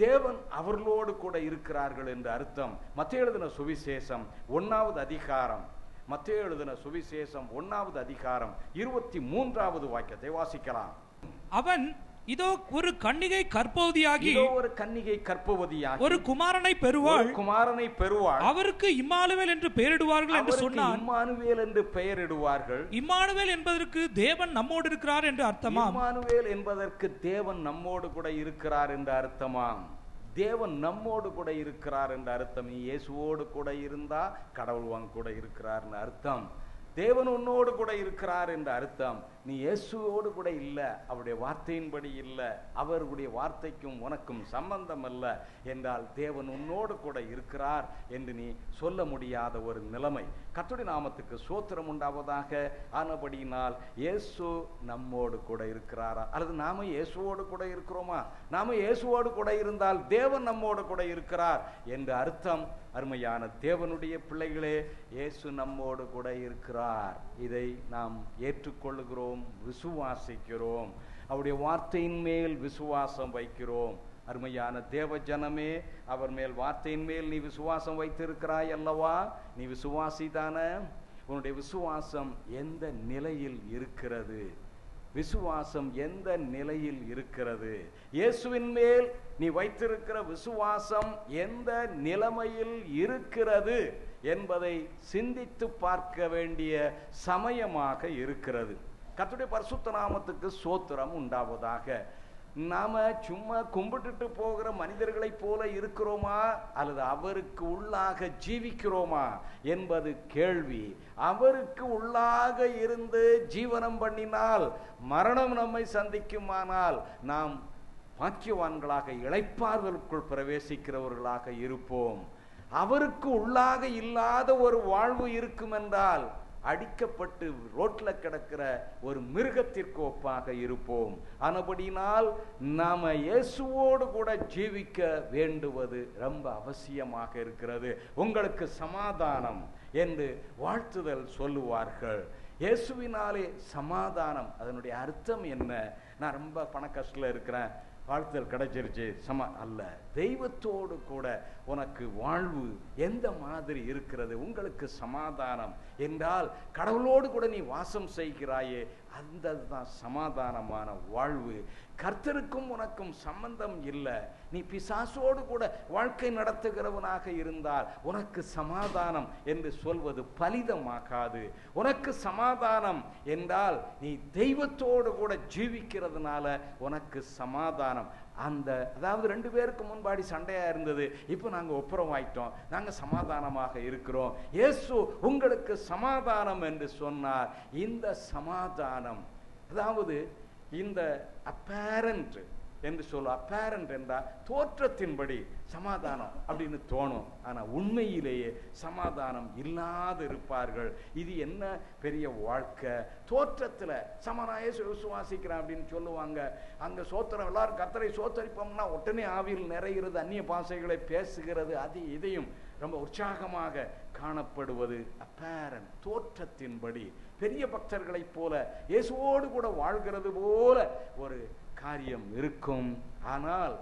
தேவன் அவர்களோடு கூட இருக்கிறார்கள் என்று அர்த்தம். மத்தேயு எழுதின சுவிசேஷம் 1வது அதிகாரம், மத்தேயு எழுதின சுவிசேஷம் 1வது அதிகாரம் 23வது வாக்கியத்தை வாசிக்கலாம்.
அவன் இதோ ஒரு கன்னிகை கர்ப்பவதியாகி ஒரு குமாரனை பெறுவாள், அவருக்கு இம்மானுவேல் என்று பெயரிடுவார்கள் என்று சொன்னார்.
இம்மானுவேல் என்று பெயரிடுவார்கள்.
இம்மானுவேல் என்பதற்கு தேவன் நம்மோடு இருக்கிறார் என்று அர்த்தமா?
இம்மானுவேல் என்பதற்கு தேவன் நம்மோடு கூட இருக்கிறார் என்று அர்த்தமாம். தேவன் நம்மோடு கூட இருக்கிறார் என்ற அர்த்தம். நீ இயேசுவோடு கூட இருந்தா கடவுள் உன் கூட இருக்கிறார்னு அர்த்தம். தேவன் உன்னோடு கூட இருக்கிறார் என்ற அர்த்தம். நீ இயேசுவோடு கூட இல்லை, அவருடைய வார்த்தையின்படி இல்லை, அவருடைய வார்த்தைக்கும் உனக்கும் சம்பந்தம் இல்லை என்றால் தேவன் உன்னோடு கூட இருக்கிறார் என்று நீ சொல்ல முடியாத ஒரு நிலைமை. கர்த்தருடைய நாமத்துக்கு ஸ்தோத்திரம் உண்டாவதாக. ஆனபடியினால் இயேசு நம்மோடு கூட இருக்கிறாரா, அல்லது நாம இயேசுவோடு கூட இருக்கிறோமா? நாம இயேசுவோடு கூட இருந்தால் தேவன் நம்மோடு கூட இருக்கிறார் என்று அர்த்தம். அருமையான தேவனுடைய பிள்ளைகளே, இயேசு நம்மோடு கூட இருக்கிறார். இதை நாம் ஏற்றுக்கொள்ளுகிறோம், விசுவாசிக்கிறோம், அவருடைய வார்த்தையின் மேல் விசுவாசம் வைக்கிறோம். அருமையான தேவ ஜனமே, அவர் மேல் வார்த்தையின் மேல் நீ விசுவாசம் வைத்திருக்கிறாய் அல்லவா? நீ விசுவாசிதான? உன்னுடைய விசுவாசம் எந்த நிலையில் இருக்கிறது? விசுவாசம் எந்த நிலையில் இருக்கிறது? இயேசுவின் மேல் நீ வைத்திருக்கிற விசுவாசம் எந்த நிலைமையில் இருக்கிறது என்பதை சிந்தித்து பார்க்க வேண்டிய சமயமாக இருக்கிறது. கர்த்தருடைய பரிசுத்த நாமத்துக்கு ஸ்தோத்திரம் உண்டாவதாக. நாம சும்மா கும்பிட்டுட்டு போகிற மனிதர்களைப் போல இருக்கிறோமா, அல்லது அவருக்கு உள்ளாக ஜீவிக்கிறோமா என்பது கேள்வி. அவருக்கு உள்ளாக இருந்து ஜீவனம் பண்ணினால் மரணம் நம்மை சந்திக்குமானால் நாம் பாக்கியவான்களாக இளைப்பாறுதலுக்குள் பிரவேசிக்கிறவர்களாக இருப்போம். அவருக்கு உள்ளாக இல்லாத ஒரு வாழ்வு இருக்கும் என்றால் அடிக்கப்பட்டு ரோட்ல கிடக்கிற ஒரு மிருகத்திற்கு ஒப்பாக இருப்போம். ஆனபடினால் நாம இயேசுவோடு கூட ஜீவிக்க வேண்டுவது ரொம்ப அவசியமாக இருக்கிறது. உங்களுக்கு சமாதானம் என்று வாழ்த்துதல் சொல்லுவார்கள். இயேசுவினாலே சமாதானம், அதனுடைய அர்த்தம் என்ன? நான் ரொம்ப பண கஷ்டத்தில் இருக்கிறேன், வாழ்த்துதல் கிடைச்சிருச்சு அல்ல. தெய்வத்தோடு கூட உனக்கு வாழ்வு எந்த மாதிரி இருக்கிறது? உங்களுக்கு சமாதானம் என்றால் கடவுளோடு கூட நீ வாசம் செய்கிறாயே, அந்த தான் சமாதானமான வாழ்வு. கர்த்தருக்கும் உனக்கும் சம்பந்தம் இல்லை, நீ பிசாசோடு கூட வாழ்க்கை நடத்துகிறவனாக இருந்தால் உனக்கு சமாதானம் என்று சொல்வது பலிதமாகாது. உனக்கு சமாதானம் என்றால் நீ தெய்வத்தோடு கூட ஜீவிக்கிறதுனால உனக்கு சமாதானம். அந்த அதாவது 2 பேருக்கு முன்பாடி சண்டையா இருந்தது, இப்போ நாங்க ஒப்புரமாயிட்டோம், நாங்க சமாதானமாக இருக்கிறோம். இயேசு உங்களுக்கு சமாதானம் என்று சொன்னார். இந்த சமாதானம், அதாவது இந்த அப்பேரண்ட் என்று சொல்ல, அப்பேரண்ட் என்றால் தோற்றத்தின்படி சமாதானம் அப்படின்னு தோணும், ஆனா உண்மையிலேயே சமாதானம் இல்லாது இருப்பார்கள். இது என்ன பெரிய வாழ்க்கை? தோற்றத்துல சமனாய விசுவாசிக்கிறேன் அப்படின்னு சொல்லுவாங்க. அங்க சோத்திரம், எல்லாரும் கர்த்தரை சோத்தரிப்போம்னா உடனே ஆவியில் நிறைகிறது, அந்நிய பாஷைகளை பேசுகிறது, அது இதையும் ரொம்ப உற்சாகமாக காணப்படுவது அப்பேரண்ட், தோற்றத்தின்படி. பெரிய பக்தர்களைப் போல இயேசுவோடு கூட வாழ்கிறது போல ஒரு காரியம் இருக்கும். ஆனால்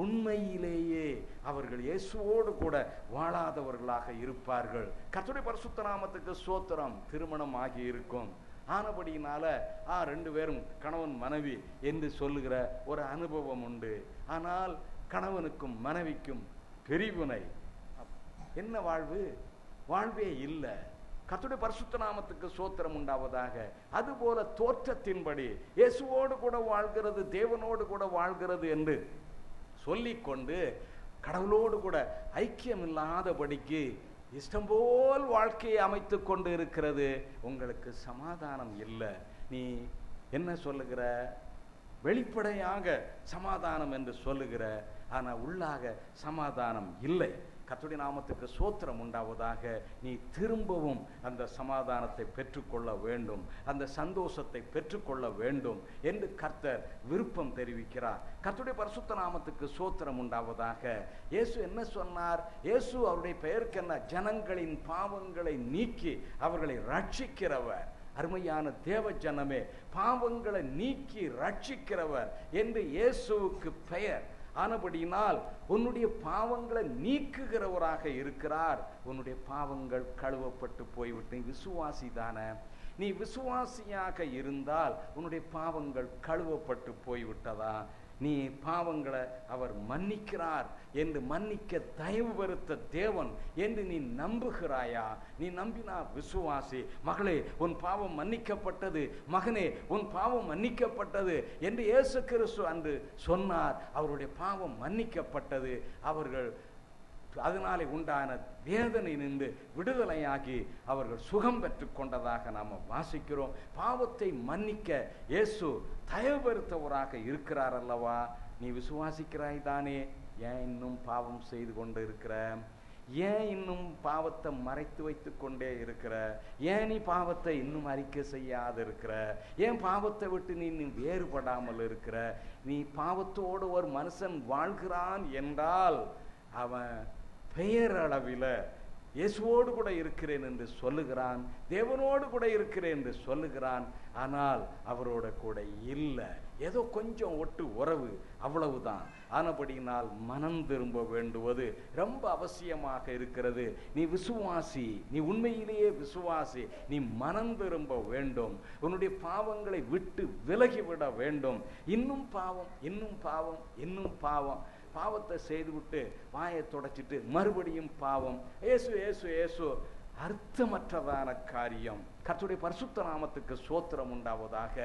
உண்மையிலேயே அவர்கள் இயேசுவோடு கூட வாழாதவர்களாக இருப்பார்கள். கர்த்தருடைய பரிசுத்த நாமத்துக்கு ஸ்தோத்திரம். திருமணம் ஆகி இருக்கும், ஆனபடியினால 2 பேரும் கணவன் மனைவி என்று சொல்லுகிற ஒரு அனுபவம் உண்டு. ஆனால் கணவனுக்கும் மனைவிக்கும் பிரிவினை. என்ன வாழ்வு? வாழ்வே இல்லை. கர்த்தருடைய பரிசுத்த நாமத்துக்கு ஸ்தோத்திரம் உண்டாவதாக. அதுபோல தோற்றத்தின்படி இயேசுவோடு கூட வாழ்கிறது, தேவனோடு கூட வாழ்கிறது என்று சொல்லிக்கொண்டு கடவுளோடு கூட ஐக்கியம் இல்லாதபடிக்கு இஷ்டம் போல் வாழ்க்கையை அமைத்து கொண்டு இருக்கிறது. உங்களுக்கு சமாதானம் இல்லை. நீ என்ன சொல்லுகிற? வெளிப்படையாக சமாதானம் என்று சொல்லுகிற, ஆனால் உள்ளாக சமாதானம் இல்லை. கர்த்தருடைய நாமத்துக்கு ஸ்தோத்திரம் உண்டாவதாக. நீ திரும்பவும் அந்த சமாதானத்தை பெற்றுக்கொள்ள வேண்டும், அந்த சந்தோஷத்தை பெற்றுக்கொள்ள வேண்டும் என்று கர்த்தர் விருப்பம் தெரிவிக்கிறார். கர்த்தருடைய பரிசுத்த நாமத்துக்கு ஸ்தோத்திரம் உண்டாவதாக. இயேசு என்ன சொன்னார்? இயேசு அவருடைய பெயருக்கென்ன? ஜனங்களின் பாவங்களை நீக்கி அவர்களை ரட்சிக்கிறவர். அருமையான தேவ ஜனமே, பாவங்களை நீக்கி ரட்சிக்கிறவர் என்று இயேசுவுக்கு பெயர். ஆனபடியினால் உன்னுடைய பாவங்களை நீக்குகிறவராக இருக்கிறார். உன்னுடைய பாவங்கள் கழுவப்பட்டு போய்விட்டு விசுவாசி தானே? நீ விசுவாசியாக இருந்தால் உன்னுடைய பாவங்கள் கழுவப்பட்டு போய்விட்டதா? நீ பாவங்களை அவர் மன்னிக்கிறார் என்று, மன்னிக்க தயவு வருத்த தேவன் என்று நீ நம்புகிறாயா? நீ நம்பினா விசுவாசி. மகளே, உன் பாவம் மன்னிக்கப்பட்டது. மகனே, உன் பாவம் மன்னிக்கப்பட்டது என்று இயேசு கிறிஸ்து அன்று சொன்னார். அவருடைய பாவம் மன்னிக்கப்பட்டது. அவர்கள் அதனாலே உண்டான வேதனை நின்று விடுதலையாகி அவர்கள் சுகம் பெற்று கொண்டதாக நாம் வாசிக்கிறோம். பாவத்தை மன்னிக்க இயேசு தயவுபடுத்தவராக இருக்கிறார் அல்லவா? நீ விசுவாசிக்கிறாய் தானே? ஏன் இன்னும் பாவம் செய்து கொண்டு இருக்கிற? ஏன் இன்னும் பாவத்தை மறைத்து வைத்து கொண்டே இருக்கிற? ஏன் நீ பாவத்தை இன்னும் அறிக்கை செய்யாது இருக்கிற? ஏன் பாவத்தை விட்டு நீ வேறுபடாமல் இருக்கிற? நீ பாவத்தோடு ஒரு மனுஷன் வாழ்கிறான் என்றால் அவன் பெயரளவில் இயேசுவோடு கூட இருக்கிறேன் என்று சொல்லுகிறான், தேவனோடு கூட இருக்கிறேன் என்று சொல்லுகிறான். ஆனால் அவரோட கூட இல்லை, ஏதோ கொஞ்சம் ஒட்டு உறவு, அவ்வளவுதான். ஆனபடியினால் மனம் திரும்ப வேண்டுவது ரொம்ப அவசியமாக இருக்கிறது. நீ விசுவாசி, நீ உண்மையிலேயே விசுவாசி. நீ மனம் திரும்ப வேண்டும், உன்னுடைய பாவங்களை விட்டு விலகிவிட வேண்டும். இன்னும் பாவம், இன்னும் பாவம், இன்னும் பாவம். பாவத்தை செய்துவிட்டு வாயை தொடச்சிட்டு மறுபடியும் பாவம். ஏசு ஏசு ஏசு அர்த்தமற்றதான காரியம். கர்த்தருடைய பரிசுத்த நாமத்துக்கு ஸ்தோத்திரம் உண்டாவதாக.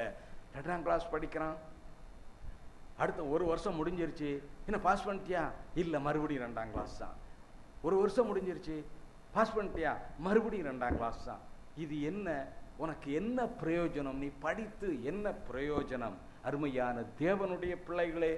2ஆம் கிளாஸ் படிக்கிறான், அடுத்த ஒரு வருஷம் முடிஞ்சிருச்சு. என்ன பாஸ் பண்ணிட்டியா? இல்லை, மறுபடியும் 2ஆம் கிளாஸ் தான். ஒரு வருஷம் முடிஞ்சிருச்சு, பாஸ் பண்ணிட்டியா? மறுபடியும் 2ஆம் கிளாஸ் தான். இது என்ன? உனக்கு என்ன பிரயோஜனம்? நீ படித்து என்ன பிரயோஜனம்? அருமையான தேவனுடைய பிள்ளைகளே,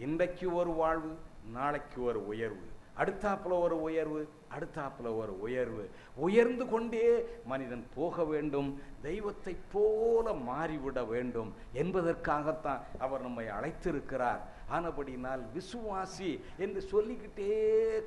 இன்றைக்கு ஒரு வாழ்வு, நாளைக்கு ஒரு உயர்வு, அடுத்தாப்புல ஒரு உயர்வு, அடுத்தாப்புல ஒரு உயர்வு. உயர்ந்து கொண்டே மனிதன் போக வேண்டும், தெய்வத்தை போல மாறிவிட வேண்டும் என்பதற்காகத்தான் அவர் நம்மை அழைத்திருக்கிறார். ஆனபடினால் விசுவாசி என்று சொல்லிக்கிட்டே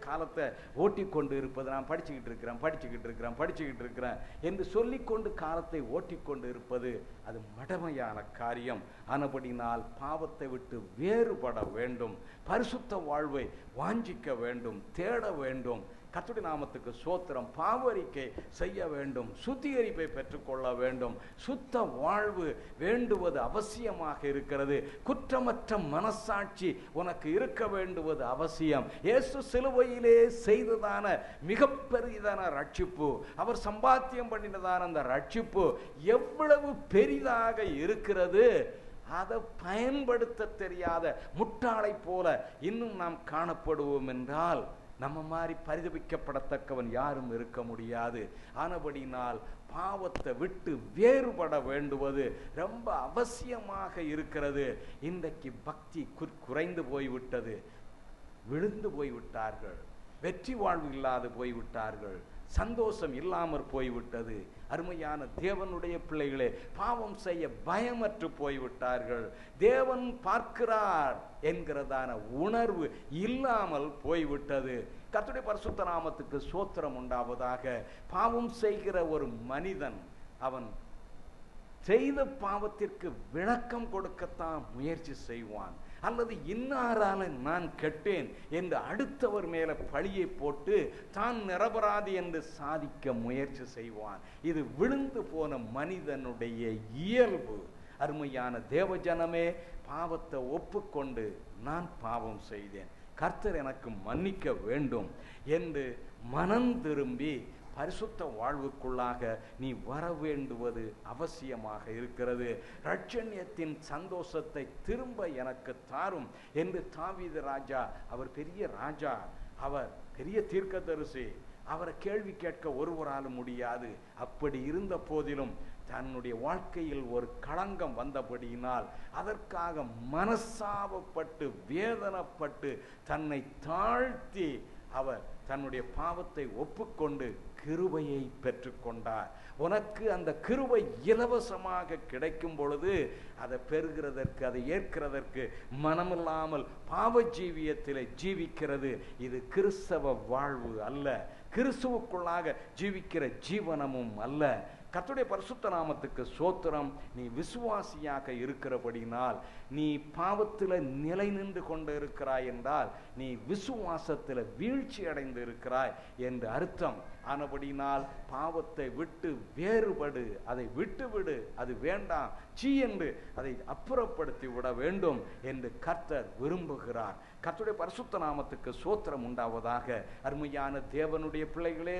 காலத்தை ஓட்டிக்கொண்டு இருப்பது, நான் படிச்சுக்கிட்டு இருக்கிறேன் என்று சொல்லிக்கொண்டு காலத்தை ஓட்டிக்கொண்டு இருப்பது அது மடமையான காரியம். ஆனபடினால் பாவத்தை விட்டு வேறுபட வேண்டும், பரிசுத்த வாழ்வை வாஞ்சிக்க வேண்டும், தேட வேண்டும். கர்த்தருடைய நாமத்துக்கு ஸ்தோத்திரம். பாவரிக்கை செய்ய வேண்டும், சுத்திகரிப்பை பெற்றுக்கொள்ள வேண்டும். சுத்த வாழ்வு வேண்டுவது அவசியமாக இருக்கிறது. குற்றமற்ற மனசாட்சி உனக்கு இருக்க வேண்டுவது அவசியம். இயேசு சிலுவையிலே செய்ததான மிகப்பெரியதான ரட்சிப்பு, அவர் சம்பாத்தியம் பண்ணினதான அந்த ரட்சிப்பு எவ்வளவு பெரிதாக இருக்கிறது. அதை பயன்படுத்த தெரியாத முட்டாளை போல இன்னும் நாம் காணப்படுவோம் என்றால் நம்ம மாதிரி பரிதபிக்கப்படத்தக்கவன் யாரும் இருக்க முடியாது. ஆனபடினால் பாவத்தை விட்டு வேறுபட வேண்டுவது ரொம்ப அவசியமாக இருக்கிறது. இன்றைக்கு பக்தி குறைந்து போய்விட்டது, விழுந்து போய்விட்டார்கள், வெற்றி வாழ்வு இல்லாது போய்விட்டார்கள், சந்தோஷம் இல்லாமற் போய்விட்டது. அருமையான தேவனுடைய பிள்ளைகளே, பாவம் செய்ய பயமற்று போய்விட்டார்கள். தேவன் பார்க்கிறார் என்கிறதான உணர்வு இல்லாமல் போய்விட்டது. கர்த்தருடைய பரிசுத்த நாமத்துக்கு ஸ்தோத்திரம் உண்டாவதாக. பாவம் செய்கிற ஒரு மனிதன் அவன் செய்த பாவத்திற்கு விளக்கம் கொடுக்கத்தான் முயற்சி செய்வான், அல்லது இன்னாரால நான் கெட்டேன் என்று அடுத்தவர் மேல பழியை போட்டு தான் நிரபராதி என்று சாதிக்க முயற்சி செய்வான். இது விழுந்து போன மனிதனுடைய இயல்பு. அருமையான தேவஜனமே, பாவத்தை ஒப்புக்கொண்டு நான் பாவம் செய்தேன், கர்த்தர் எனக்கு மன்னிக்க வேண்டும் என்று மனம் திரும்பி பரிசுத்த வாழ்வுக்குள்ளாக நீ வர வேண்டுவது அவசியமாக இருக்கிறது. ரட்சண்யத்தின் சந்தோஷத்தை திரும்ப எனக்கு தாரும் என்று தாவீது ராஜா, அவர் பெரிய ராஜா, அவர் பெரிய தீர்க்கதரிசி, அவரை கேள்வி கேட்க ஒருவராலும் முடியாது. அப்படி இருந்த போதிலும் தன்னுடைய வாழ்க்கையில் ஒரு களங்கம் வந்தபடியினால் அதற்காக மனசாபப்பட்டு வேதனைப்பட்டு தன்னை தாழ்த்தி அவர் தன்னுடைய பாவத்தை ஒப்புக்கொண்டு கிருபையை பெற்றுக்கொண்டார். உனக்கு அந்த கிருபை இலவசமாக கிடைக்கும் பொழுது அதை பெறுகிறதற்கு, அதை ஏற்கிறதற்கு மனமில்லாமல் பாவ ஜீவியத்தில் ஜீவிக்கிறது இது கிறிஸ்தவ வாழ்வு அல்ல, கிறிஸ்துவுக்குள்ளாக ஜீவிக்கிற ஜீவனமும் அல்ல. கர்த்தருடைய பரிசுத்த நாமத்துக்கு ஸ்தோத்திரம். நீ விசுவாசியாக இருக்கிறபடினால், நீ பாவத்தில் நிலை நின்று கொண்டு இருக்கிறாய் என்றால் நீ விசுவாசத்தில் வீழ்ச்சி அடைந்து இருக்கிறாய் என்று அர்த்தம். ஆனபடினால் பாவத்தை விட்டு வேறுபடு, அதை விட்டுவிடு, அது வேண்டாம் சீ என்று அதை அப்புறப்படுத்தி விட வேண்டும் என்று கர்த்தர் விரும்புகிறார். கர்த்தருடைய பரிசுத்த நாமத்துக்கு ஸ்தோத்திரம் உண்டாவதாக. அருமையான தேவனுடைய பிள்ளைகளே,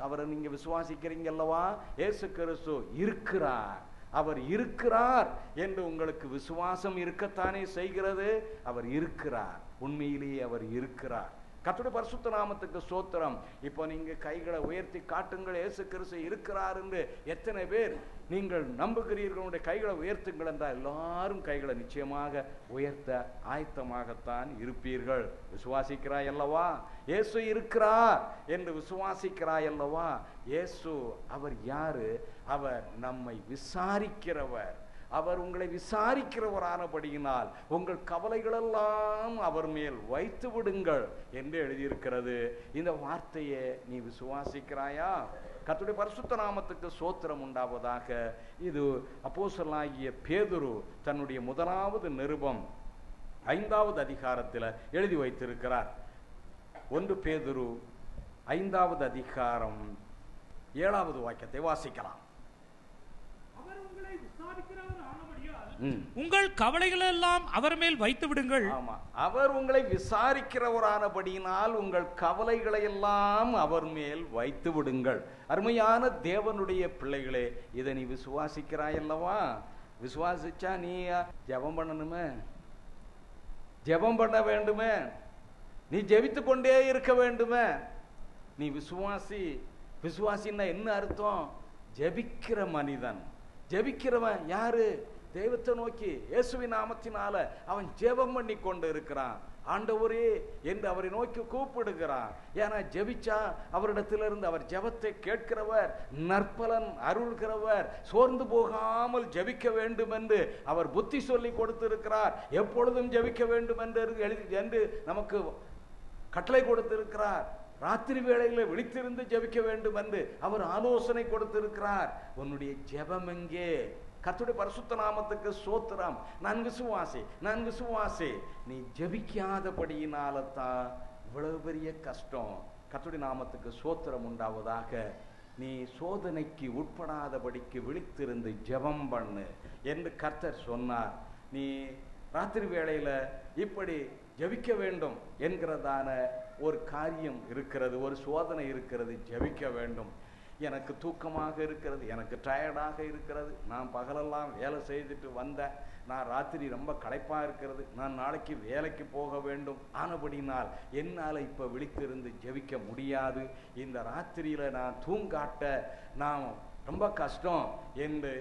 அவரை நீங்க விசுவாசிக்கிறீங்க அல்லவா? இயேசு கிறிஸ்து இருக்கிறார், அவர் இருக்கிறார் என்று உங்களுக்கு விசுவாசம் இருக்கத்தானே செய்கிறது. அவர் இருக்கிறார், உண்மையிலேயே அவர் இருக்கிறார். கர்த்தருடைய பரிசுத்த நாமத்துக்கு ஸ்தோத்திரம். இப்போ நீங்க கைகளை உயர்த்தி காட்டுங்கள், இயேசு கிறிஸ்து இருக்கிறார் என்று. எத்தனை பேர் நீங்கள் நம்புகிறீர்களுடைய கைகளை உயர்த்துங்கள் என்றால் எல்லாரும் கைகளை நிச்சயமாக உயர்த்த ஆயத்தமாகத்தான் இருப்பீர்கள். விசுவாசிக்கிறாய் அல்லவா? இயேசு இருக்கிறார் என்று விசுவாசிக்கிறாய் அல்லவா? இயேசு அவர் யாரு? அவர் நம்மை விசாரிக்கிறவர். அவர் உங்களை விசாரிக்கிறவரானபடியினால் உங்கள் கவலைகளெல்லாம் அவர் மேல் வைத்து விடுங்கள் என்று எழுதியிருக்கிறது. இந்த வார்த்தையை நீ விசுவாசிக்கிறாயா? கர்த்தருடைய பரிசுத்த நாமத்துக்கு ஸ்தோத்திரம் உண்டாவதாக. இது அப்போஸ்தலனாகிய பேதுரு தன்னுடைய முதலாவது நிருபம் 5வது அதிகாரத்தில் எழுதி வைத்திருக்கிறார். 1 பேதுரு 5வது அதிகாரம் 7வது வாக்கியத்தை வாசிக்கலாம்.
உங்கள் கவலைகள் எல்லாம் அவர் மேல் வைத்து விடுங்கள்.
ஆமா, அவர் உங்களை விசாரிக்கிறவரானபடியினால் உங்கள் கவலைகளை எல்லாம் அவர் மேல் வைத்து விடுங்கள். அருமையான தேவனுடைய பிள்ளைகளே, இதை நீ விசுவாசிக்கிறாய் அல்லவா? விசுவாசிச்சா நீ ஜெபம் பண்ணணுமே, ஜெபம் பண்ண வேண்டுமே, நீ ஜெபித்து கொண்டே இருக்க வேண்டுமே. நீ விசுவாசி. விசுவாசின்னா என்ன அர்த்தம்? ஜெபிக்கிற மனிதன். ஜெபிக்கிறவன் யாரு? தெய்வத்தை நோக்கி இயேசுவின் நாமத்தினால அவன் ஜெபம் பண்ணி கொண்டு இருக்கிறான். ஆண்டவரே என்று அவரை நோக்கி கூப்பிடுகிறான். ஏன்னா ஜெபிச்சா அவரிடத்திலிருந்து அவர் ஜெபத்தை கேட்கிறவர், நற்பலன் அருள்கிறவர். சோர்ந்து போகாமல் ஜெபிக்க வேண்டும் என்று அவர் புத்தி சொல்லி கொடுத்திருக்கிறார். எப்பொழுதும் ஜெபிக்க வேண்டும் என்று நமக்கு கட்டளை கொடுத்திருக்கிறார். ராத்திரி வேளையில் விழித்திருந்து ஜெபிக்க வேண்டும் என்று அவர் ஆலோசனை கொடுத்திருக்கிறார். உன்னுடைய ஜெபம் எங்கே? கர்த்தருடைய பரிசுத்த நாமத்துக்கு ஸ்தோத்திரம். நான் விசுவாசி. நீ ஜெபிக்காதபடியினால தான் இவ்வளவு பெரிய கஷ்டம். கர்த்தருடைய நாமத்துக்கு ஸ்தோத்திரம் உண்டாவதாக. நீ சோதனைக்கு உட்படாதபடிக்கு விழித்திருந்து ஜெபம் பண்ணு என்று கர்த்தர் சொன்னார். நீ ராத்திரி வேளையில இப்படி ஜெபிக்க வேண்டும் என்கிறதான ஒரு காரியம் இருக்கிறது, ஒரு சோதனை இருக்கிறது. ஜெபிக்க வேண்டும். எனக்கு தூக்கமாக இருக்கிறது, எனக்கு டயர்டாக இருக்கிறது, நான் பகலெல்லாம் வேலை செய்துட்டு வந்தேன், நான் ராத்திரி ரொம்ப களைப்பாக இருக்கிறது, நான் நாளைக்கு வேலைக்கு போக வேண்டும், ஆனபடினால் என்னால் இப்போ விழித்திருந்து ஜெபிக்க முடியாது, இந்த ராத்திரியில் நான் தூங்காட்ட நான் ரொம்ப கஷ்டம் என்று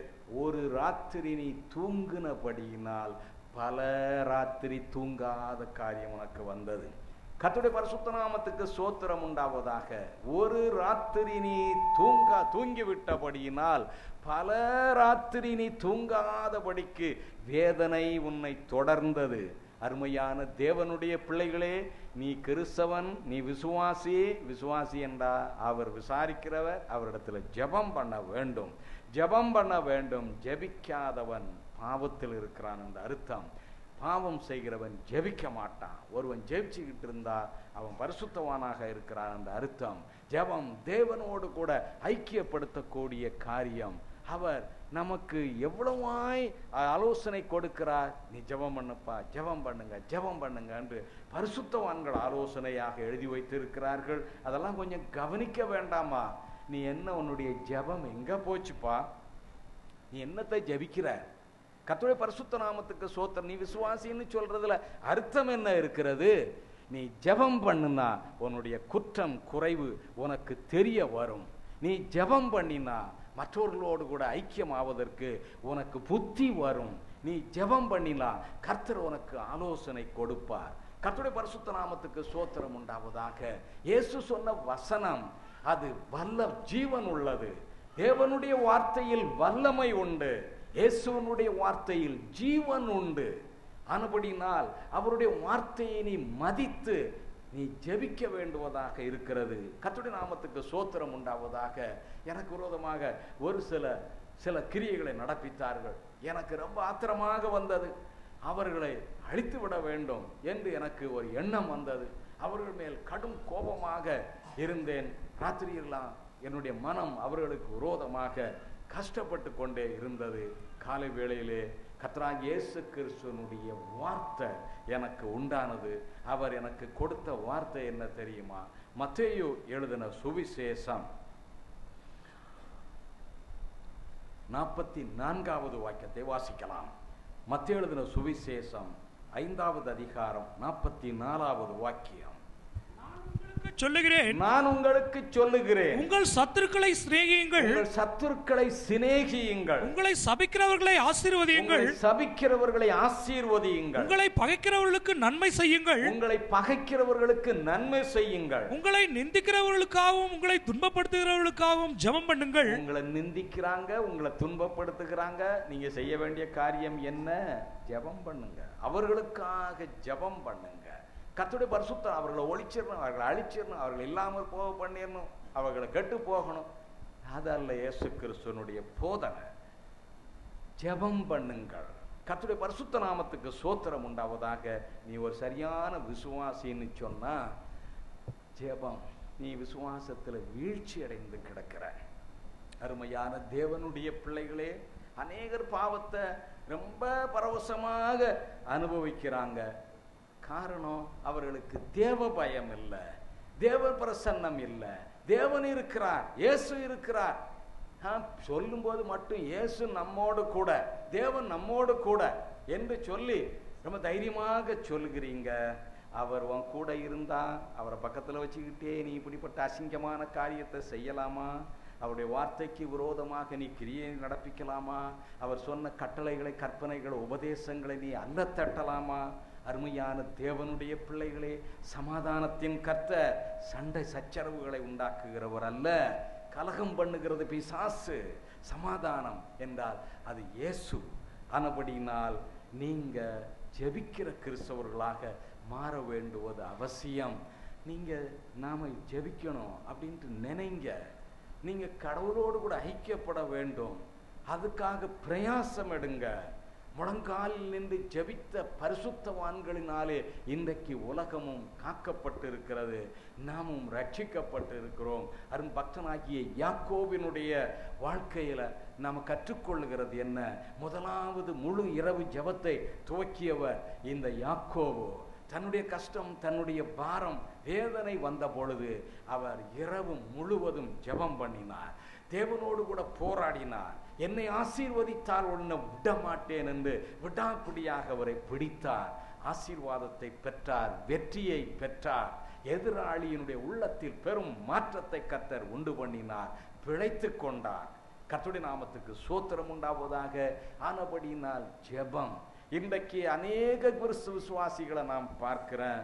ஒரு ராத்திரி நீ தூங்கினபடியினால் பல ராத்திரி தூங்காத காரியம் உனக்கு வந்தது. கர்த்தருடைய பரிசுத்த நாமத்துக்கு ஸ்தோத்திரம் உண்டாவதாக. ஒரு ராத்திரி நீ தூங்கிவிட்டபடியினால் பல ராத்திரி நீ தூங்காதபடிக்கு வேதனை உன்னை தொடர்ந்தது. அருமையான தேவனுடைய பிள்ளைகளே, நீ கிறிஸ்தவன், நீ விசுவாசி என்றா அவர் விசாரிக்கிறவர். அவரிடத்தில் ஜெபம் பண்ண வேண்டும். ஜெபிக்காதவன் பாவத்தில் இருக்கிறான் என்ற அர்த்தம். பாவம் செய்கிறவன் ஜெபிக்க மாட்டான். ஒருவன் ஜெபிச்சுக்கிட்டு இருந்தா அவன் பரிசுத்தவானாக இருக்கிறான் என்ற அர்த்தம். ஜெபம் தேவனோடு கூட ஐக்கியப்படுத்தக்கூடிய காரியம். அவர் நமக்கு எவ்வளவாய் ஆலோசனை கொடுக்கிறார். நீ ஜெபம் பண்ணுப்பா, ஜெபம் பண்ணுங்க என்று பரிசுத்தவான்கள் ஆலோசனையாக எழுதி வைத்திருக்கிறார்கள். அதெல்லாம் கொஞ்சம் கவனிக்க வேண்டாமா? நீ என்ன, உன்னுடைய ஜெபம் எங்க போச்சுப்பா? நீ என்னத்தை ஜெபிக்கிற? கர்த்தருடைய பரிசுத்த நாமத்துக்கு ஸ்தோத்திரம். நீ விசுவாசின்னு சொல்றதுல அர்த்தம் என்ன இருக்கிறது? நீ ஜெபம் பண்ணுனா உன்னுடைய குற்றம் குறைவு உனக்கு தெரிய வரும். நீ ஜெபம் பண்ணினா மற்றவர்களோடு கூட ஐக்கியமாவதற்கு உனக்கு புத்தி வரும். நீ ஜெபம் பண்ணினா கர்த்தர் உனக்கு ஆலோசனை கொடுப்பார். கர்த்தருடைய பரிசுத்த நாமத்துக்கு ஸ்தோத்திரம் உண்டாவதாக. இயேசு சொன்ன வசனம் அது ஜீவன் உள்ளது. தேவனுடைய வார்த்தையில் வல்லமை உண்டு, இயேசுவனுடைய வார்த்தையில் ஜீவன் உண்டு. ஆனபடினால் அவருடைய வார்த்தையை நீ மதித்து நீ ஜெபிக்க வேண்டுவதாக இருக்கிறது. கர்த்தருடைய நாமத்துக்கு ஸ்தோத்திரம் உண்டாவதாக. எனக்கு விரோதமாக ஒரு சில கிரியைகளை நடப்பித்தார்கள். எனக்கு ரொம்ப ஆத்திரமாக வந்தது. அவர்களை அழித்து விட வேண்டும் என்று எனக்கு ஒரு எண்ணம் வந்தது. அவர்கள் மேல் கடும் கோபமாக இருந்தேன். ராத்திரியெல்லாம் என்னுடைய மனம் அவர்களுக்கு விரோதமாக கஷ்டப்பட்டு கொண்டே இருந்தது. காலை வேளையிலே கர்த்தராகிய இயேசு கிறிஸ்துவினுடைய வார்த்தை எனக்கு உண்டானது. அவர் எனக்கு கொடுத்த வார்த்தை என்ன தெரியுமா? மத்தேயு எழுதின சுவிசேஷம் 44வது வாக்கியத்தை வாசிக்கலாம். மத்தேயு எழுதின சுவிசேஷம் 5வது அதிகாரம் 44வது வாக்கியம். நான் உங்களுக்கு சொல்லுகிறேன்,
உங்கள் சத்துருக்களை சிநேகியுங்கள்,
சத்துருக்களை சிநேகியுங்கள்,
உங்களை சபிக்கிறவர்களை ஆசீர்வதியுங்கள்,
சபிக்கிறவர்களை ஆசீர்வதியுங்கள்,
உங்களை பகைக்கிறவர்களுக்கு நன்மை செய்யுங்கள்,
உங்களை பகைக்கிறவர்களுக்கு நன்மை செய்யுங்கள்,
உங்களை நிந்திக்கிறவர்களுக்காகவும் உங்களை துன்பப்படுத்துகிறவர்களுக்காகவும் ஜெபம் பண்ணுங்கள்.
உங்களை நிந்திக்கிறாங்க, உங்களை துன்பப்படுத்துகிறாங்க, நீங்க செய்ய வேண்டிய காரியம் என்ன? ஜெபம் பண்ணுங்க. அவர்களுக்காக ஜெபம் பண்ணுங்க. கர்த்தருடைய பரிசுத்தம் அவர்களை ஒழிச்சிடணும், அவர்களை அழிச்சிடணும், அவர்கள் இல்லாமல் போக பண்ணிடணும், அவர்களை கெட்டு போகணும். அதல்ல இயேசு கிறிஸ்துவனுடைய போதனை. ஜெபம் பண்ணுங்கள். கர்த்தருடைய பரிசுத்த நாமத்துக்கு ஸ்தோத்திரம் உண்டாவதாக. நீ ஒரு சரியான விசுவாசின்னு சொன்னா ஜெபம், நீ விசுவாசத்தில் வீழ்ச்சி அடைந்து கிடக்கிற. அருமையான தேவனுடைய பிள்ளைகளே, அநேகர் பாவத்தை ரொம்ப பரவசமாக அனுபவிக்கிறாங்க. காரணம், அவர்களுக்கு தேவ பயம் இல்லை, தேவ பிரசன்னம் இல்லை. தேவன் இருக்கிறார், இயேசு இருக்கிறார். சொல்லும் போது மட்டும் இயேசு நம்மோடு கூட, தேவன் நம்மோடு கூட என்று சொல்லி ரொம்ப தைரியமாக சொல்லுகிறீங்க. அவர் உன் கூட இருந்தா அவரை பக்கத்தில் வச்சுக்கிட்டே நீ இப்படிப்பட்ட அசிங்கமான காரியத்தை செய்யலாமா? அவருடைய வார்த்தைக்கு விரோதமாக நீ கிரியை நடப்பிக்கலாமா? அவர் சொன்ன கட்டளைகளை, கற்பனைகளை, உபதேசங்களை நீ அல்ல தட்டலாமா? அருமையான தேவனுடைய பிள்ளைகளே, சமாதானத்தின் கர்த்தர் சண்டை சச்சரவுகளை உண்டாக்குகிறவர் அல்ல. கலகம் பண்ணுகிறது பிசாசு. சமாதானம் என்றால் அது இயேசு. ஆனபடியினால் நீங்க ஜெபிக்கிற கிறிஸ்தவர்களாக மாற வேண்டுவது அவசியம். நீங்க நாம ஜெபிக்கணும் அப்படின்ட்டு நினைங்க. நீங்க கடவுளோடு கூட ஐக்கியப்பட வேண்டும். அதுக்காக பிரயாசம் எடுங்க. முழங்காலில் நின்று ஜெபித்த பரிசுத்தவான்களினாலே இன்றைக்கு உலகமும் காக்கப்பட்டு இருக்கிறது, நாமும் ரட்சிக்கப்பட்டு இருக்கிறோம். அரும் பக்தனாகிய யாக்கோபினுடைய வாழ்க்கையில நாம் கற்றுக்கொள்ளுகிறது என்ன? முதலாவது முழு இரவு ஜெபத்தை துவக்கியவர் இந்த யாக்கோபு. தன்னுடைய கஷ்டம், தன்னுடைய பாரம், வேதனை வந்த பொழுது அவர் இரவு முழுவதும் ஜெபம் பண்ணினார். தேவனோடு கூட போராடினார். என்னை ஆசீர்வதித்தால் உன்னை விட மாட்டேன் என்று விடாப்பிடியாக அவரை பிடித்தார். ஆசீர்வாதத்தை பெற்றார், வெற்றியை பெற்றார். எதிராளியினுடைய உள்ளத்தில் பெரும் மாற்றத்தை கர்த்தர் உண்டு பண்ணினார், பிழைத்து கொண்டார். கர்த்தருடைய நாமத்துக்கு ஸ்தோத்திரம் உண்டாவதாக. ஆனபடியினால் ஜெபம். இன்றைக்கு அநேக கிறிஸ்து விசுவாசிகளை நாம் பார்க்கிறேன்.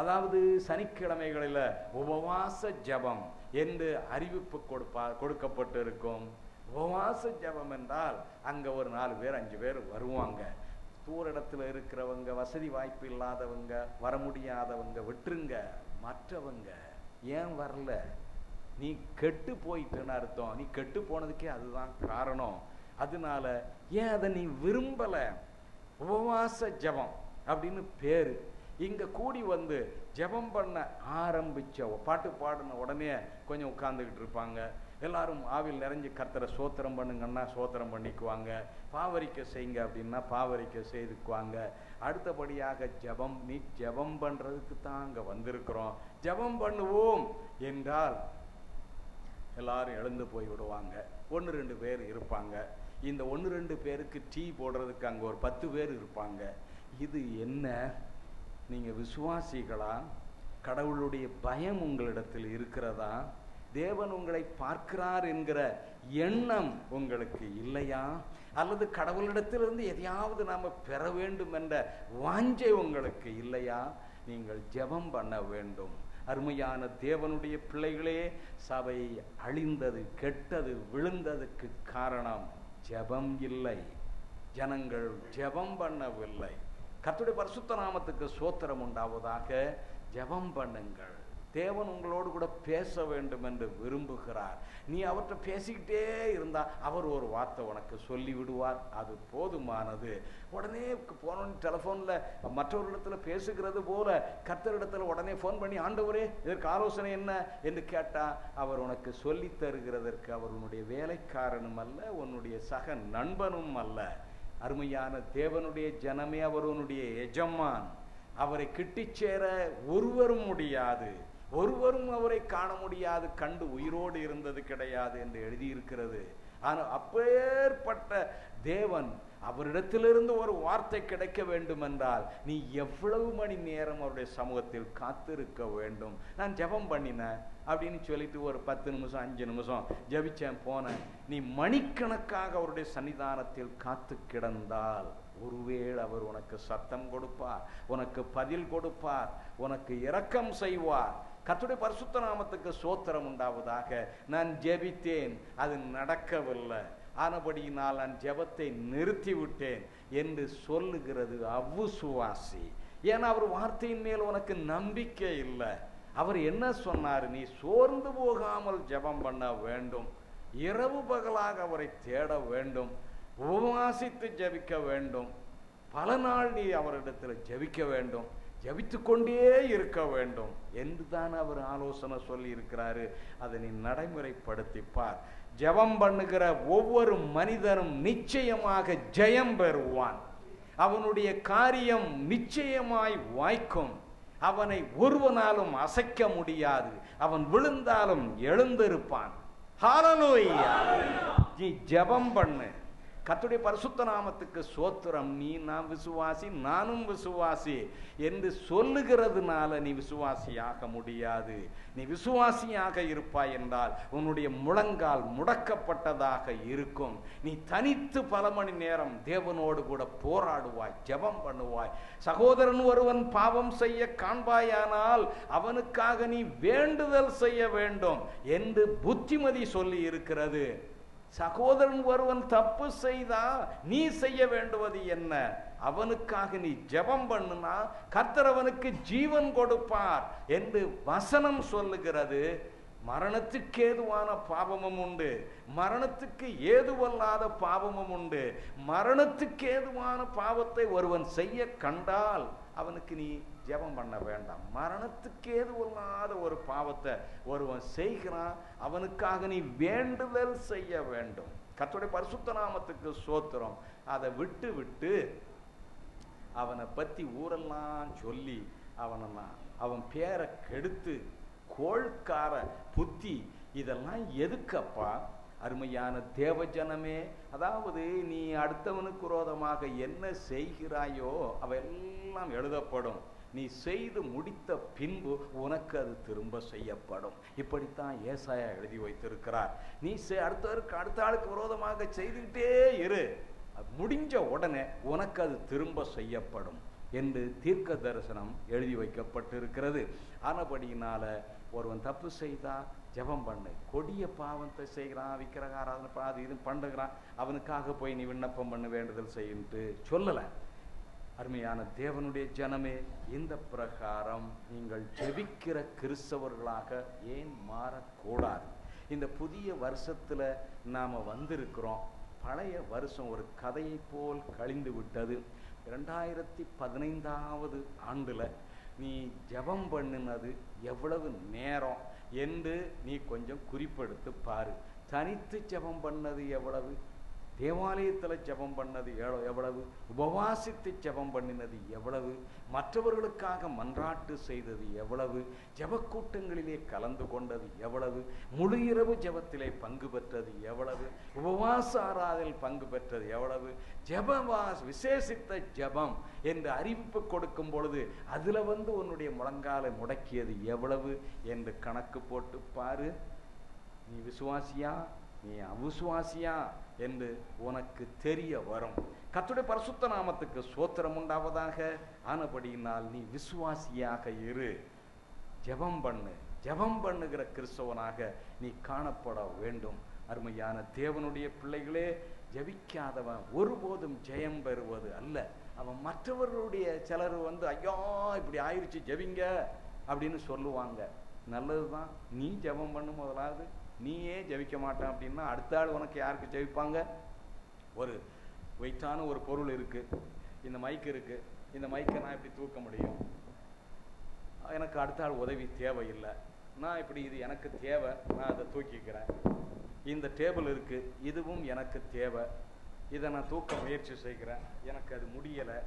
அதாவது சனிக்கிழமைகளில் உபவாச ஜெபம் என்று அறிவிப்பு கொடுக்கப்பட்டு இருக்கும். உபவாச ஜெபம் என்றால் அங்கே ஒரு 4 பேர் 5 பேர் வருவாங்க. தூர இடத்துல இருக்கிறவங்க, வசதி வாய்ப்பு இல்லாதவங்க, வர முடியாதவங்க விட்டுருங்க. மற்றவங்க ஏன் வரல? நீ கெட்டு போயிட்டுன்னு அர்த்தம். நீ கெட்டு போனதுக்கே அதுதான் காரணம். அதனால ஏன் அதை நீ விரும்பலை? உபவாச ஜெபம் அப்படின்னு பேரு. இங்க கூடி வந்து ஜெபம் பண்ண ஆரம்பிச்ச பாட்டு பாடின உடனே கொஞ்சம் உட்கார்ந்துக்கிட்டு இருப்பாங்க. எல்லாரும் ஆவில் நிறைஞ்சு கர்த்தரை சோத்திரம் பண்ணுங்கன்னா சோத்திரம் பண்ணிக்குவாங்க. பாவரிக்கை செய்யுங்க அப்படின்னா பாவரிக்கை செய்துக்குவாங்க. அடுத்தபடியாக ஜெபம். நீ ஜெபம் பண்றதுக்கு தான் அங்க வந்திருக்கிறோம், ஜெபம் பண்ணுவோம் என்றால் எல்லாரும் எழுந்து போய் விடுவாங்க. 1-2 பேர் இருப்பாங்க. இந்த 1-2 பேருக்கு டீ போடுறதுக்கு அங்கே ஒரு 10 பேர் இருப்பாங்க. இது என்ன? நீங்கள் விசுவாசிகளா? கடவுளுடைய பயம் உங்களிடத்தில் இருக்கிறதா? தேவன் உங்களை பார்க்கிறார் என்கிற எண்ணம் உங்களுக்கு இல்லையா? அல்லது கடவுளிடத்திலிருந்து எதையாவது நாம பெற வேண்டும் என்ற வாஞ்சை உங்களுக்கு இல்லையா? நீங்கள் ஜெபம் பண்ண வேண்டும். அருமையான தேவனுடைய பிள்ளைகளே, சபை அழிந்தது, கெட்டது, விழுந்ததுக்கு காரணம் ஜெபம் இல்லை. ஜனங்கள் ஜெபம் பண்ணவில்லை. கர்த்தருடைய பரிசுத்த நாமத்துக்கு ஸ்தோத்திரம் உண்டாவதாக. ஜெபம் பண்ணுங்கள். தேவன் உங்களோடு கூட பேச வேண்டும் என்று விரும்புகிறார். நீ அவர்கிட்ட பேசிக்கிட்டே இருந்தா அவர் ஒரு வார்த்தை உனக்கு சொல்லி விடுவார், அது போதுமானது. உடனே போன டெலிஃபோனில் மற்றவர்களிடத்தில் பேசுகிறது போல கர்த்தரிடத்தில் உடனே ஃபோன் பண்ணி, ஆண்டவரே இதற்கு ஆலோசனை என்ன என்று கேட்டால் அவர் உனக்கு சொல்லி தருகிறதற்கு அவர் உன்னுடைய வேலைக்காரனும் அல்ல, உன்னுடைய சக நண்பனும் அல்ல. அருமையான தேவனுடைய ஜனமே, அவர் உன்னுடைய எஜமான். அவரை கிட்டிச் சேர ஒருவரும் முடியாது, ஒருவரும் அவரை காண முடியாது, கண்டு உயிரோடு இருந்தது கிடையாது என்று எழுதியிருக்கிறது. ஆனால் அப்பேற்பட்ட தேவன், அவரிடத்திலிருந்து ஒரு வார்த்தை கிடைக்க வேண்டும் என்றால் நீ எவ்வளவு மணி நேரம் அவருடைய சமூகத்தில் காத்திருக்க வேண்டும். நான் ஜெபம் பண்ணினேன் அப்படின்னு சொல்லிட்டு ஒரு 10 நிமிஷம் 5 நிமிஷம் ஜெபிச்சேன் போனேன். நீ மணிக்கணக்காக அவருடைய சன்னிதானத்தில் காத்து கிடந்தால் ஒருவேளை அவர் உனக்கு சத்தம் கொடுப்பார், உனக்கு பதில் கொடுப்பார், உனக்கு இரக்கம் செய்வார். கர்த்தருடைய பரிசுத்த நாமத்துக்கு ஸ்தோத்திரம் உண்டாவதாக. நான் ஜெபித்தேன், அது நடக்கவில்லை, ஆனபடியினால் நான் ஜெபத்தை நிறுத்திவிட்டேன் என்று சொல்லுகிறது அவ்விசுவாசி. ஏன்னா அவர் வார்த்தையின் மேல் உனக்கு நம்பிக்கை இல்லை. அவர் என்ன சொன்னார்? நீ சோர்ந்து போகாமல் ஜெபம் பண்ண வேண்டும், இரவு பகலாக அவரை தேட வேண்டும், உபவாசித்து ஜெபிக்க வேண்டும், பல நாள் நீ அவரிடத்தில் ஜெபிக்க வேண்டும், ஜெபித்து கொண்டே இருக்க வேண்டும் என்று தான் அவர் ஆலோசனை சொல்லி இருக்கிறாரு. அதை நீ நடைமுறைப்படுத்திப்பார். ஜெபம் பண்ணுகிற ஒவ்வொரு மனிதனும் நிச்சயமாக ஜெயம் பெறுவான். அவனுடைய காரியம் நிச்சயமாய் வாய்க்கும். அவனை ஒருவனாலும் அசைக்க முடியாது. அவன் விழுந்தாலும் எழுந்திருப்பான். ஹல்லேலூயா! நீ ஜெபம் பண்ணு. கர்த்தருடைய பரிசுத்த நாமத்துக்கு ஸ்தோத்திரம். நீ, நான் விசுவாசி, நானும் விசுவாசி என்று சொல்லுகிறதுனால நீ விசுவாசியாக முடியாது. நீ விசுவாசியாக இருப்பாய் என்றால் உன்னுடைய முழங்கால் முடக்கப்பட்டதாக இருக்கும். நீ தனித்து பல மணி நேரம் தேவனோடு கூட போராடுவாய், ஜெபம் பண்ணுவாய். சகோதரன் ஒருவன் பாவம் செய்ய காண்பாயானால் அவனுக்காக நீ வேண்டுதல் செய்ய வேண்டும் என்று புத்திமதி சொல்லி இருக்கிறது. சகோதரன் ஒருவன் தப்பு செய்தா நீ செய்ய வேண்டுவது என்ன? அவனுக்காக நீ ஜெபம் பண்ணுனா கர்த்தர் அவனுக்கு ஜீவன் கொடுப்பார் என்று வசனம் சொல்லுகிறது. மரணத்துக்கு ஏதுவான பாவமும் உண்டு, மரணத்துக்கு ஏதுவல்லாத பாவமும் உண்டு. மரணத்துக்கு ஏதுவான பாவத்தை ஒருவன் செய்ய கண்டால் அவனுக்கு நீ ஜெபம் பண்ண வேண்டாம். மரணத்துக்கு ஏதுவல்லாத ஒரு பாவத்தை ஒருவன் செய்கிறான், அவனுக்காக நீ வேண்டுதல் செய்ய வேண்டும். கர்த்தருடைய பரிசுத்த நாமத்துக்கு ஸ்தோத்திரம். அதை விட்டு விட்டு அவனை பற்றி ஊரெல்லாம் சொல்லி அவன் பேரை கெடுத்து கோள்கார புத்தி, இதெல்லாம் எதுக்கப்பா? அருமையான தேவஜனமே, அதாவது நீ அடுத்தவனுக்கு விரோதமாக என்ன செய்கிறாயோ அவையெல்லாம் எழுதப்படும். நீ செய்து முடித்த பின்பு உனக்கு அது திரும்ப செய்யப்படும். இப்படித்தான் ஏசாயா எழுதி வைத்திருக்கிறார். நீ அடுத்த ஆளுக்கு விரோதமாக செய்துக்கிட்டே இரு, முடிஞ்ச உடனே உனக்கு அது திரும்ப செய்யப்படும் என்று தீர்க்க தரிசனம் எழுதி வைக்கப்பட்டிருக்கிறது. ஆனபடியினால ஒருவன் தப்பு செய்தா ஜெபம் பண்ணு. கொடிய பாவத்தை செய்கிறான், விக்கிரக ஆராதனை அது இது பண்ணுகிறான், அவனுக்காக போய் நீ விண்ணப்பம் பண்ண வேண்டுதல் செய்யின்ட்டு சொல்லலை. அருமையான தேவனுடைய ஜனமே, இந்த பிரகாரம் நீங்கள் ஜெபிக்கிற கிறிஸ்தவர்களாக ஏன் மாறக்கூடாது? இந்த புதிய வருஷத்துல நாம வந்திருக்கிறோம். பழைய வருஷம் ஒரு கதையை போல் கழிந்து விட்டது. 2015 ஆண்டுல நீ ஜெபம் பண்ணினது எவ்வளவு நேரம் என்று நீ கொஞ்சம் குறிப்பெடுத்து பாரு. தனித்து ஜெபம் பண்ணது எவ்வளவு, தேவாலயத்தில் ஜெபம் பண்ணது எவ்வளவு, உபவாசித்து ஜெபம் பண்ணினது எவ்வளவு, மற்றவர்களுக்காக மன்றாட்டு செய்தது எவ்வளவு, ஜெபக்கூட்டங்களிலே கலந்து கொண்டது எவ்வளவு, முழு இரவு ஜெபத்திலே பங்கு பெற்றது எவ்வளவு, உபவாச ஆராதனையில் பங்கு பெற்றது எவ்வளவு, விசேஷித்த ஜெபம் என்று அறிவிப்பு கொடுக்கும் பொழுது அதில் உன்னுடைய முழங்காலை முடக்கியது எவ்வளவு என்று கணக்கு போட்டு பாரு. நீ விசுவாசியா நீ அவிசுவாசியா என்று உனக்கு தெரிய வரும். கர்த்தருடைய பரிசுத்த நாமத்துக்கு ஸ்தோத்திரம் உண்டாவதாக. ஆனபடியினால் நீ விசுவாசியாக இரு. ஜெபம் பண்ணு. ஜெபம் பண்ணுகிற கிறிஸ்தவனாக நீ காணப்பட வேண்டும். அருமையான தேவனுடைய பிள்ளைகளே, ஜெபிக்காதவன் ஒருபோதும் ஜெயம் பெறுவது அல்ல. அவன் மற்றவர்களுடைய சிலர் ஐயா இப்படி ஆயிடுச்சு ஜெபிங்க அப்படின்னு சொல்லுவாங்க. நல்லதுதான், நீ ஜெபம் பண்ணு. முதலாவது நீயே ஜெபிக்க மாட்டான் அப்படின்னா அடுத்த ஆள் உனக்கு யாருக்கு ஜெபிப்பாங்க? ஒரு வெயிட்டான ஒரு பொருள் இருக்கு, இந்த மைக் இருக்கு, இந்த மைக்கை நான் இப்படி தூக்க முடியும், எனக்கு அடுத்த ஆள் உதவி தேவையில்லை, நான் இப்படி இது எனக்கு தேவை, நான் அதை தூக்கிக்கிறேன். இந்த டேபிள் இருக்கு, இதுவும் எனக்கு தேவை, இதை நான் தூக்க முயற்சி செய்கிறேன், எனக்கு அது முடியலை,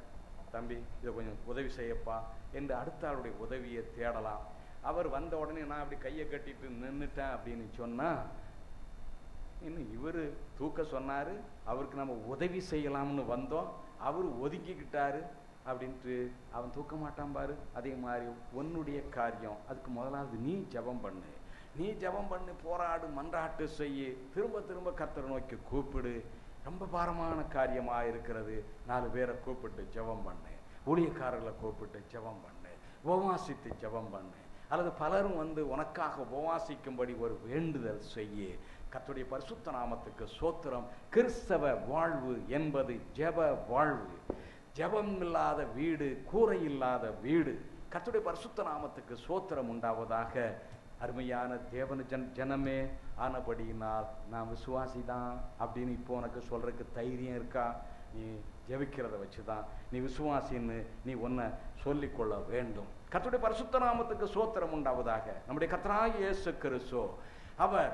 தம்பி இதை கொஞ்சம் உதவி செய்யப்பா என்று அடுத்த ஆளுடைய உதவியை தேடலாம். அவர் வந்த உடனே நான் அப்படி கையை கட்டிட்டு நின்றுட்டேன் அப்படின்னு சொன்னால், இன்னும் இவர் தூக்க சொன்னார், அவருக்கு நம்ம உதவி செய்யலாம்னு வந்தோம், அவர் ஒதுக்கிக்கிட்டாரு அப்படின்ட்டு அவன் தூக்க மாட்டான் பாரு. அதே மாதிரி உன்னுடைய காரியம், அதுக்கு முதலாவது நீ ஜெபம் பண்ணு. நீ ஜெபம் பண்ணி போராடு, மன்றாட்டு செய்ய, திரும்ப திரும்ப கர்த்தரை நோக்கி கூப்பிடு. ரொம்ப பாரமான காரியமாக இருக்கிறது. 4 பேரை கூப்பிட்டு ஜெபம் பண்ணு, ஊழியக்காரர்களை கூப்பிட்டு ஜெபம் பண்ணு, உபவாசித்து ஜெபம் பண்ணு, அல்லது பலரும் உனக்காக உபவாசிக்கும்படி ஒரு வேண்டுதல் செய்ய. கர்த்தருடைய பரிசுத்த நாமத்துக்கு ஸ்தோத்திரம். கிறிஸ்தவ வாழ்வு என்பது ஜெப வாழ்வு. ஜெபம் இல்லாத வீடு கூரை இல்லாத வீடு. கர்த்தருடைய பரிசுத்த நாமத்துக்கு ஸ்தோத்திரம் உண்டாவதாக. அருமையான தேவன ஜனமே, ஆனபடியினால் நான் விசுவாசி தான் அப்படின்னு இப்போ உனக்கு சொல்றதுக்கு தைரியம் இருக்கா? நீ ஜெபிக்கிறத வச்சுதான் நீ விசுவாசின்னு நீ ஒன்ன சொல்லிக்கொள்ள வேண்டும். கர்த்தருடைய பரிசுத்த நாமத்துக்கு ஸ்தோத்திரம் உண்டாவதாக. நம்முடைய கர்த்தராகிய இயேசு கிறிஸ்து அவர்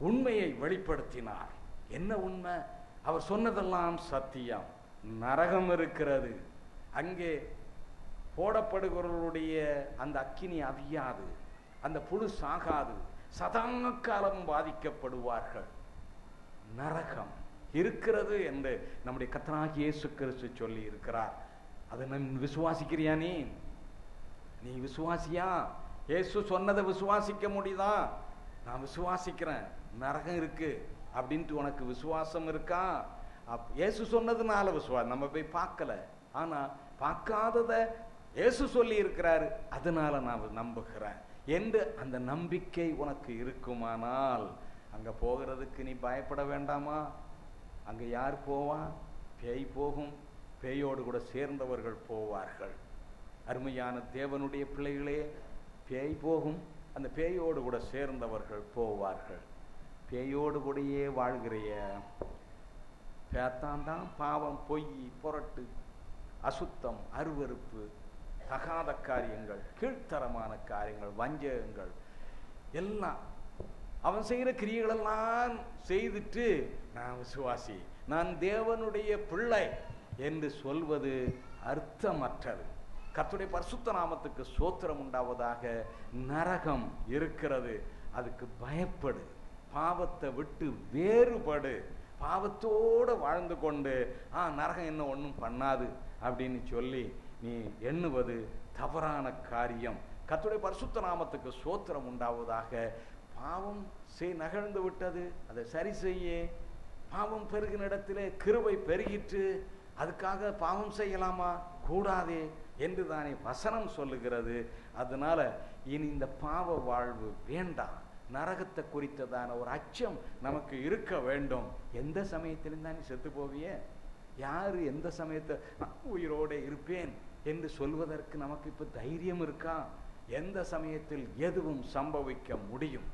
உண்மையை வெளிப்படுத்தினார். என்ன உண்மை? அவர் சொன்னதெல்லாம் சத்தியம். நரகம் இருக்கிறது, அங்கே போடப்படுகிறவருடைய அந்த அக்கினி அவியாது, அந்த புழு சாகாது, சதா காலம் பாதிக்கப்படுவார்கள். நரகம் இருக்கிறது என்று நம்முடைய கர்த்தராகிய இயேசு கிறிஸ்து சொல்லி இருக்கிறார். அதை நான் விசுவாசிக்கிறியா? நீ விசுவாசியா? இயேசு சொன்னதை விசுவாசிக்க முடியுதா? நான் விசுவாசிக்கிறேன், நரகம் இருக்கு அப்படின்ட்டு உனக்கு விசுவாசம் இருக்கா? இயேசு சொன்னதுனால விசுவாசம். நம்ம போய் பார்க்கல, ஆனா பார்க்காதத இயேசு சொல்லி இருக்கிறாரு, அதனால நான் நம்புகிறேன் என்று அந்த நம்பிக்கை உனக்கு இருக்குமானால் அங்க போகிறதுக்கு நீ பயப்பட வேண்டாமா? அங்க யார் போவா? பேய் போகும், பேயோடு கூட சேர்ந்தவர்கள் போவார்கள். அருமையான தேவனுடைய பிள்ளைகளே, பேய் போகும், அந்த பேயோடு கூட சேர்ந்தவர்கள் போவார்கள். பேயோடு கூடயே வாழ்கிறைய பேத்தான்தான் பாவம், பொய், புரட்டு, அசுத்தம், அருவருப்பு, தகாத காரியங்கள், கீழ்த்தரமான காரியங்கள், வஞ்சகங்கள் எல்லாம் அவன் செய்கிற கிரியைகளெல்லாம் செய்துட்டு நான் விசுவாசி, நான் தேவனுடைய பிள்ளை என்று சொல்வது அர்த்தமற்றது. கர்த்தருடைய பரிசுத்த நாமத்துக்கு ஸ்தோத்திரம் உண்டாவதாக. நரகம் இருக்கிறது, அதுக்கு பயப்படு, பாவத்தை விட்டு வேறுபடு. பாவத்தோடு வாழ்ந்து கொண்டு நரகம் என்ன ஒன்றும் பண்ணாது அப்படின்னு சொல்லி நீ எண்ணுவது தவறான காரியம். கர்த்தருடைய பரிசுத்த நாமத்துக்கு ஸ்தோத்திரம் உண்டாவதாக. பாவம் நகழ்ந்து விட்டது, அதை சரி செய்ய. பாவம் பெருகின இடத்திலே கிருபை பெருகிட்டு, அதுக்காக பாவம் செய்யலாமா? கூடாதே என்று தானே வசனம் சொல்லுகிறது. அதனால இனி இந்த பாவ வாழ்வு வேண்டாம். நரகத்தை குறித்ததான ஒரு அச்சம் நமக்கு இருக்க வேண்டும். எந்த சமயத்திலும் தான் நீ செத்து போவிய? யாரு எந்த சமயத்தை உயிரோடு இருப்பேன் என்று சொல்வதற்கு நமக்கு இப்ப தைரியம் இருக்கா? எந்த சமயத்தில் எதுவும் சம்பவிக்க முடியும்.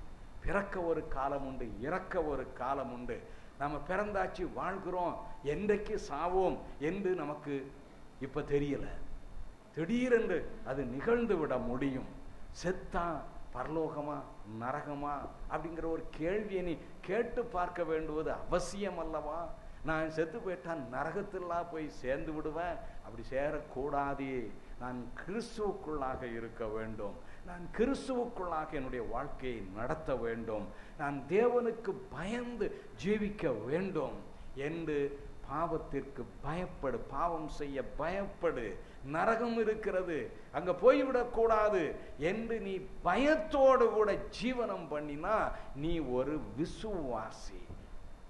பிறக்க ஒரு காலம் உண்டு, இறக்க ஒரு காலம் உண்டு. நம்ம பிறந்தாச்சு, வாழ்கிறோம், என்றைக்கு சாவோம் என்று நமக்கு இப்ப தெரியல. திடீரென்று அது நிகழ்ந்து விட முடியும். செத்தா பரலோகமா நரகமா அப்படிங்கிற ஒரு கேள்வியை நீ கேட்டு பார்க்க வேண்டுவது அவசியம் அல்லவா? நான் செத்து போயிட்டான் நரகத்திலாம் போய் சேர்ந்து விடுவேன், அப்படி சேரக்கூடாதே. நான் கிறிஸ்துவுக்குள்ளாக இருக்க வேண்டும், நான் கிறிஸ்துவுக்குள்ளாக என்னுடைய வாழ்க்கையை நடத்த வேண்டும், நான் தேவனுக்கு பயந்து ஜீவிக்க வேண்டும் என்று பாவத்திற்கு பயப்படு, பாவம் செய்ய பயப்படு. நரகம் இருக்கிறது, அங்க போய்விடக்கூடாது என்று நீ பயத்தோடு கூட ஜீவனம் பண்ணினா நீ ஒரு விசுவாசி.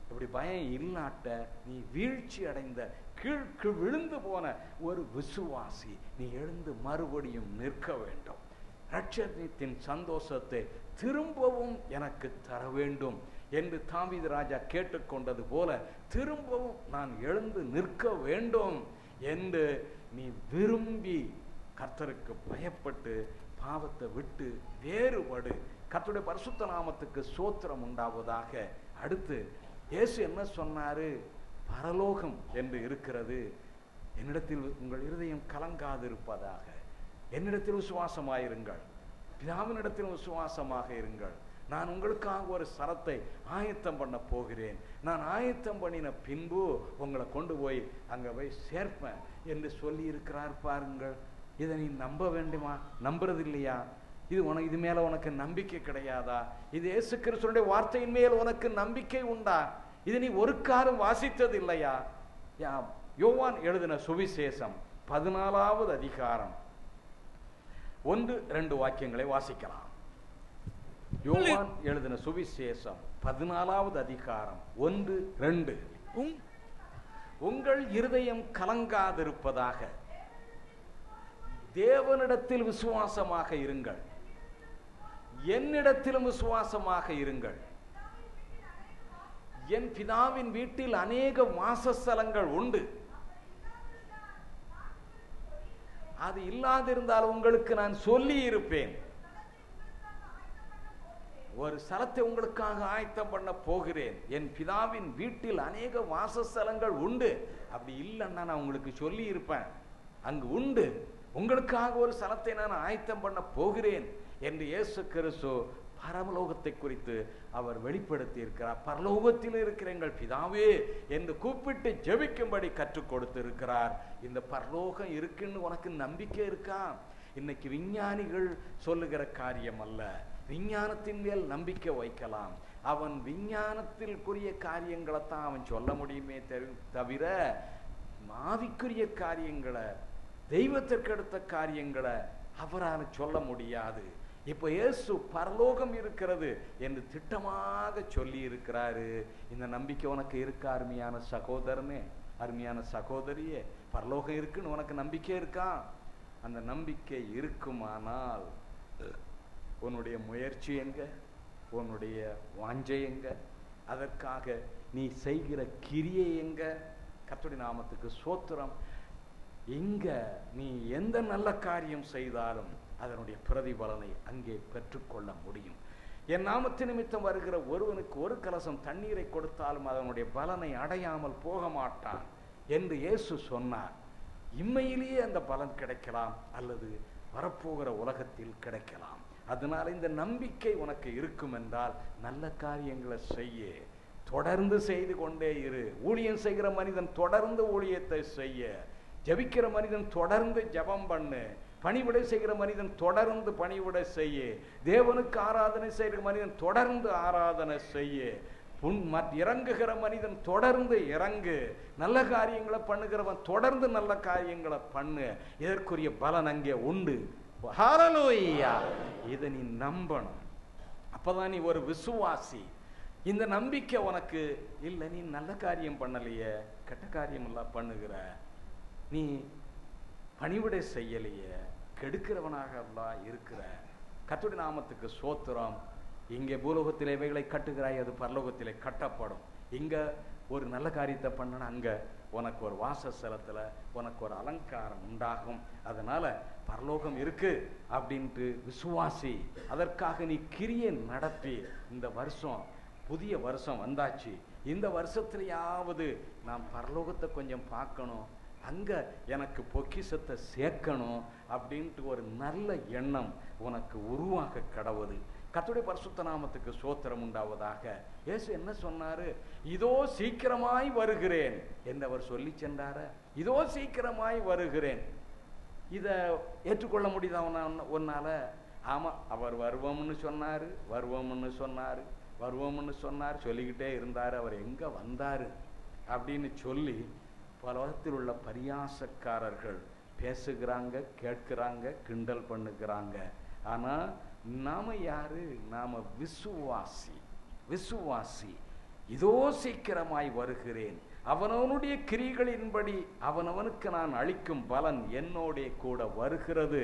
இப்படி பயம் இல்லாட்ட நீ வீழ்ச்சி அடைந்த கீழ்க்கு விழுந்து போன ஒரு விசுவாசி. நீ எழுந்து மறுபடியும் நிற்க வேண்டும். ரட்சத்தின் சந்தோஷத்தை திரும்பவும் எனக்கு தர வேண்டும் என்று தாவீது ராஜா கேட்டுக்கொண்டது போல திரும்பவும் நான் எழுந்து நிற்க வேண்டும் என்று நீ விரும்பி கர்த்தருக்கு பயப்பட்டு பாவத்தை விட்டு வேறுபடு. கர்த்தருடைய பரிசுத்த நாமத்துக்கு ஸ்தோத்திரம் உண்டாவதாக. அடுத்து இயேசு என்ன சொன்னாரு? பரலோகம் என்று இருக்கிறது, என்னிடத்தில் உங்கள் இருதயம் கலங்காதிருப்பதாக, என்னிடத்தில் விசுவாசமாயிருங்கள், பிதாவினிடத்தில் விசுவாசமாக இருங்கள், நான் உங்களுக்காக ஒரு சரத்தை ஆயத்தம் பண்ண போகிறேன், நான் ஆயத்தம் பண்ணின பின்பு உங்களை கொண்டு போய் அங்கே போய் சேர்ப்பேன் என்று சொல்லி இருக்கிறார் பாருங்கள். இதை நீ நம்ப வேண்டுமா? நம்புறது இல்லையா? இது மேல உனக்கு நம்பிக்கை கிடையாதா? இது இயேசு கிறிஸ்துவினுடைய வார்த்தையின் மேல் உனக்கு நம்பிக்கை உண்டா? இது நீ ஒரு காலம் வாசித்தது இல்லையா? யோவான் எழுதின சுவிசேஷம் 14வது அதிகாரம் 1-2 வாக்கியங்களை வாசிக்கலாம். யோவான் எழுதின சுவிசேஷம் 14வது அதிகாரம் 1-2. உங்கள் இருதயம் கலங்காதிருப்பதாக, தேவனிடத்தில் விசுவாசமாக இருங்கள், என்னிடத்திலும் விசுவாசமாக இருங்கள். என் பிதாவின் வீட்டில் அநேக வாசஸ்தலங்கள் உண்டு. அது இல்லாதிருந்தால் உங்களுக்கு நான் சொல்லி இருப்பேன். ஒரு ஸ்தலத்தை உங்களுக்காக ஆயத்தம் பண்ண போகிறேன். என் பிதாவின் வீட்டில் அநேக வாசஸ்தலங்கள் உண்டு. அப்படி இல்லைன்னா நான் உங்களுக்கு சொல்லி இருப்பேன். அங்கு உண்டு, உங்களுக்காக ஒரு ஸ்தலத்தை நான் ஆயத்தம் பண்ண போகிறேன் என்று இயேசு கிறிஸ்து பரலோகத்தை குறித்து அவர் வெளிப்படுத்தி இருக்கிறார். பரலோகத்தில் இருக்கிற எங்கள் பிதாவே என்று கூப்பிட்டு ஜெபிக்கும்படி கற்றுக் கொடுத்து இருக்கிறார். இந்த பரலோகம் இருக்குன்னு உனக்கு நம்பிக்கை இருக்கா? இன்னைக்கு விஞ்ஞானிகள் சொல்லுகிற காரியம் அல்ல. விஞ்ஞானத்தின் மேல் நம்பிக்கை வைக்கலாம். அவன் விஞ்ஞானத்திற்குரிய காரியங்களை தான் அவன் சொல்ல முடியுமே தவிர ஆவிக்குரிய காரியங்களை, தெய்வத்திற்கு அடுத்த காரியங்களை அவரால் சொல்ல முடியாது. இப்போ இயேசு பரலோகம் இருக்கிறது என்று திட்டமாக சொல்லி இருக்கிறாரு. இந்த நம்பிக்கை உனக்கு இருக்கா அருமையான சகோதரனே, அருமையான சகோதரியே? பரலோகம் இருக்குன்னு உனக்கு நம்பிக்கை இருக்கா? அந்த நம்பிக்கை இருக்குமானால் உன்னுடைய முயற்சி எங்க? உன்னுடைய வாஞ்சை எங்க? அதற்காக நீ செய்கிற கிரியை எங்க? கர்த்தருடைய நாமத்துக்கு ஸ்தோத்திரம். எங்க நீ எந்த நல்ல காரியம் செய்தாலும் அதனுடைய பிரதிபலனை அங்கே பெற்றுக்கொள்ள முடியும். என் நாமத்து நிமித்தம் வருகிற ஒருவனுக்கு ஒரு கலசம் தண்ணீரை கொடுத்தாலும் அதனுடைய பலனை அடையாமல் போக மாட்டான் என்று இயேசு சொன்னார். இம்மையிலேயே அந்த பலன் கிடைக்கலாம், அல்லது வரப்போகிற உலகத்தில் கிடைக்கலாம். அதனால இந்த நம்பிக்கை உனக்கு இருக்கும் என்றால் நல்ல காரியங்களை செய்ய, தொடர்ந்து செய்து கொண்டே இரு. ஊழியம் செய்கிற மனிதன் தொடர்ந்து ஊழியத்தை செய்ய, ஜபிக்கிற மனிதன் தொடர்ந்து ஜபம் பண்ணு, பணிவிடை செய்கிற மனிதன் தொடர்ந்து பணிவிடை செய்ய, தேவனுக்கு ஆராதனை செய்கிற மனிதன் தொடர்ந்து ஆராதனை செய்ய, இறங்குகிற மனிதன் தொடர்ந்து இறங்கு, நல்ல காரியங்களை பண்ணுகிறவன் தொடர்ந்து நல்ல காரியங்களை பண்ணு. இதற்குரிய பலன் அங்கே உண்டு. ஹல்லேலூயா! இதை நீ நம்பணும். அப்பதான் நீ ஒரு விசுவாசி. இந்த நம்பிக்கை உனக்கு இல்லை, நீ நல்ல காரியம் பண்ணலையே, கெட்ட காரியம் எல்லாம் பண்ணுகிற, நீ பணிவிடை செய்யலையே, கெடுக்கிறவனாக இருக்கிற. கர்த்தருடைய நாமத்துக்கு ஸ்தோத்திரம். இங்கே பூலோகத்திலே இவைகளை கட்டுகிறாய், அது பரலோகத்திலே கட்டப்படும். இங்க ஒரு நல்ல காரியத்தை பண்ணனா அங்க உனக்கு ஒரு வாசஸ்தலத்துல உனக்கு ஒரு அலங்காரம் உண்டாகும். அதனால பரலோகம் இருக்கு அப்படின்ட்டு விசுவாசி. அதற்காக நீ கிரியை நடத்தி, இந்த வருஷம் புதிய வருஷம் வந்தாச்சு, இந்த வருஷத்துலயாவது நான் பரலோகத்தை கொஞ்சம் பார்க்கணும், அங்க எனக்கு பொக்கிஷத்தை சேர்க்கணும் அப்படின்ட்டு ஒரு நல்ல எண்ணம் உனக்கு உருவாக கடவுது. கர்த்தருடைய பரிசுத்த நாமத்துக்கு ஸ்தோத்திரம் உண்டாவதாக. இயேசு என்ன சொன்னாரு? இதோ சீக்கிரமாய் வருகிறேன் என்று அவர் சொல்லி சென்றார. இதோ சீக்கிரமாய் வருகிறேன். இதை ஏற்றுக்கொள்ள முடியுதா உன்னால? ஆமா, அவர் வருவோம்னு சொன்னாரு, வருவோம்னு சொன்னாரு, வருவோம்னு சொன்னார், சொல்லிக்கிட்டே இருந்தாரு. அவர் எங்க வந்தாரு அப்படின்னு சொல்லி பலத்தில் உள்ள பரியாசக்காரர்கள் பேசுகிறாங்க, கேட்கிறாங்க, கிண்டல் பண்ணுகிறாங்க. ஆனா நாம யாரு? நாம விசுவாசி. விசுவாசி. இதோ சீக்கிரமாய் வருகிறேன், அவனவனுடைய கிரிகளின்படி அவனவனுக்கு நான் அளிக்கும் பலன் என்னோட கூட வருகிறது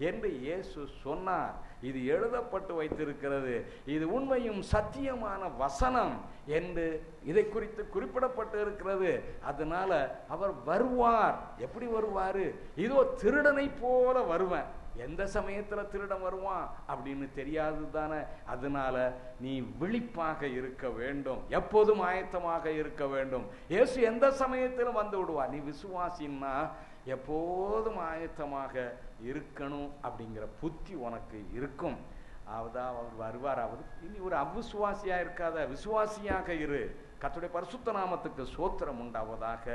என்று இயேசு சொன்னார். இது எழுதப்பட்டு வைத்திருக்கிறது. இது உண்மையும் சத்தியமான வசனம் என்று இதை குறித்து குறிப்பிடப்பட்டு இருக்கிறது. அதனால அவர் வருவார். எப்படி வருவாரு? இதோ திருடனை போல வருவேன். எந்த சமயத்துல திருடன் வருவான் அப்படின்னு தெரியாது தானே. அதனால நீ விழிப்பாக இருக்க வேண்டும், எப்போதும் ஆயத்தமாக இருக்க வேண்டும். இயேசு எந்த சமயத்திலும் வந்து விடுவார். நீ விசுவாசின்னா எப்போதும் ஆயத்தமாக இருக்கணும் அப்படிங்கிற புத்தி உனக்கு இருக்கும். அதான் அவர் வருவார். அவர் இனி ஒரு அவிசுவாசியா இருக்காத, விசுவாசியாக இரு. கர்த்தருடைய பரிசுத்த நாமத்துக்கு ஸ்தோத்திரம் உண்டாவதாக.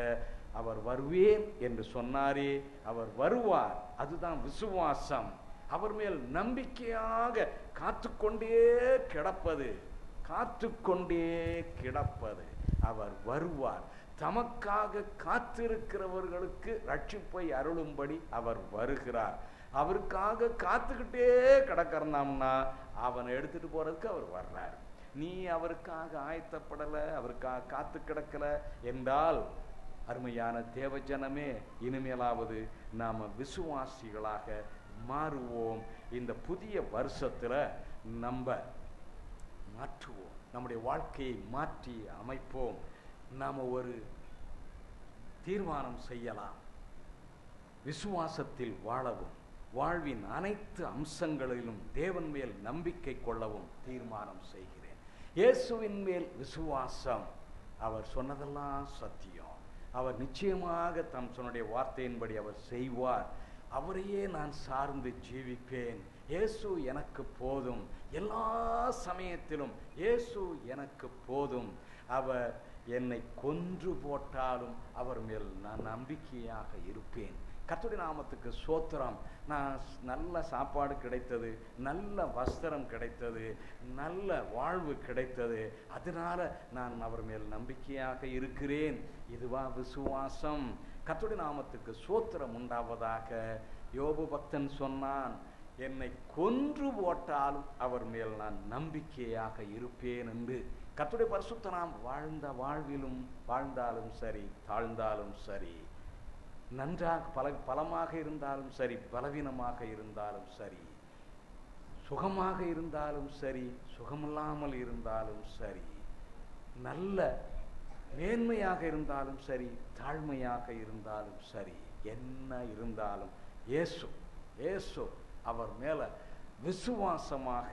அவர் வருவேன் என்று சொன்னாரே, அவர் வருவார். அதுதான் விசுவாசம். அவர் மேல் நம்பிக்கையாக காத்துக்கொண்டே கிடப்பது, காத்துக்கொண்டே கிடப்பது. அவர் வருவார். தமக்காக காத்திருக்கிறவர்களுக்கு ரட்சிப்பை அருளும்படி அவர் வருகிறார். அவருக்காக காத்துக்கிட்டே கிடக்கிறோம்னா அவனை எடுத்துட்டு போறதுக்கு அவர் வர்றார். நீ அவருக்காக ஆயத்தப்படல, அவருக்காக காத்து கிடக்கல என்றால், அருமையான தேவஜனமே, இனிமேலாவது நாம விசுவாசிகளாக மாறுவோம். இந்த புதிய வருஷத்துல நம்ம மாற்றுவோம், நம்முடைய வாழ்க்கையை மாற்றி அமைப்போம். நாம ஒரு தீர்மானம் செய்யலாம், விசுவாசத்தில் வாழவும், வாழ்வின் அனைத்து அம்சங்களிலும் தேவன் மேல் நம்பிக்கை கொள்ளவும் தீர்மானம் செய்கிறேன். இயேசுவின் மேல் விசுவாசம். அவர் சொன்னதெல்லாம் சத்தியம். அவர் நிச்சயமாக தம் சொன்னுடைய வார்த்தையின்படி அவர் செய்வார். அவரையே நான் சார்ந்து ஜீவிப்பேன். இயேசு எனக்கு போதும், எல்லா சமயத்திலும் இயேசு எனக்கு போதும். அவர் என்னை கொன்று போட்டாலும் அவர் மேல் நான் நம்பிக்கையாக இருப்பேன். கர்த்தருடைய நாமத்துக்கு ஸ்தோத்திரம். நான் நல்ல சாப்பாடு கிடைத்தது, நல்ல வஸ்திரம் கிடைத்தது, நல்ல வாழ்வு கிடைத்தது, அதனால நான் அவர் மேல் நம்பிக்கையாக இருக்கிறேன். இதுவா விசுவாசம்? கர்த்தருடைய நாமத்துக்கு ஸ்தோத்திரம் உண்டாவதாக. யோபு பக்தன் சொன்னான், என்னை கொன்று போட்டாலும் அவர் மேல் நான் நம்பிக்கையாக இருப்பேன் என்று. கர்த்தருடைய பரிசுத்த நாம் வாழ்ந்த வாழ்விலும் வாழ்ந்தாலும் சரி, தாழ்ந்தாலும் சரி, நன்றாக பலமாக இருந்தாலும் சரி, பலவீனமாக இருந்தாலும் சரி, சுகமாக இருந்தாலும் சரி, சுகமில்லாமல் இருந்தாலும் சரி, நல்ல மேன்மையாக இருந்தாலும் சரி, தாழ்மையாக இருந்தாலும் சரி, என்ன இருந்தாலும் இயேசு இயேசு அவர் மேல விசுவாசமாக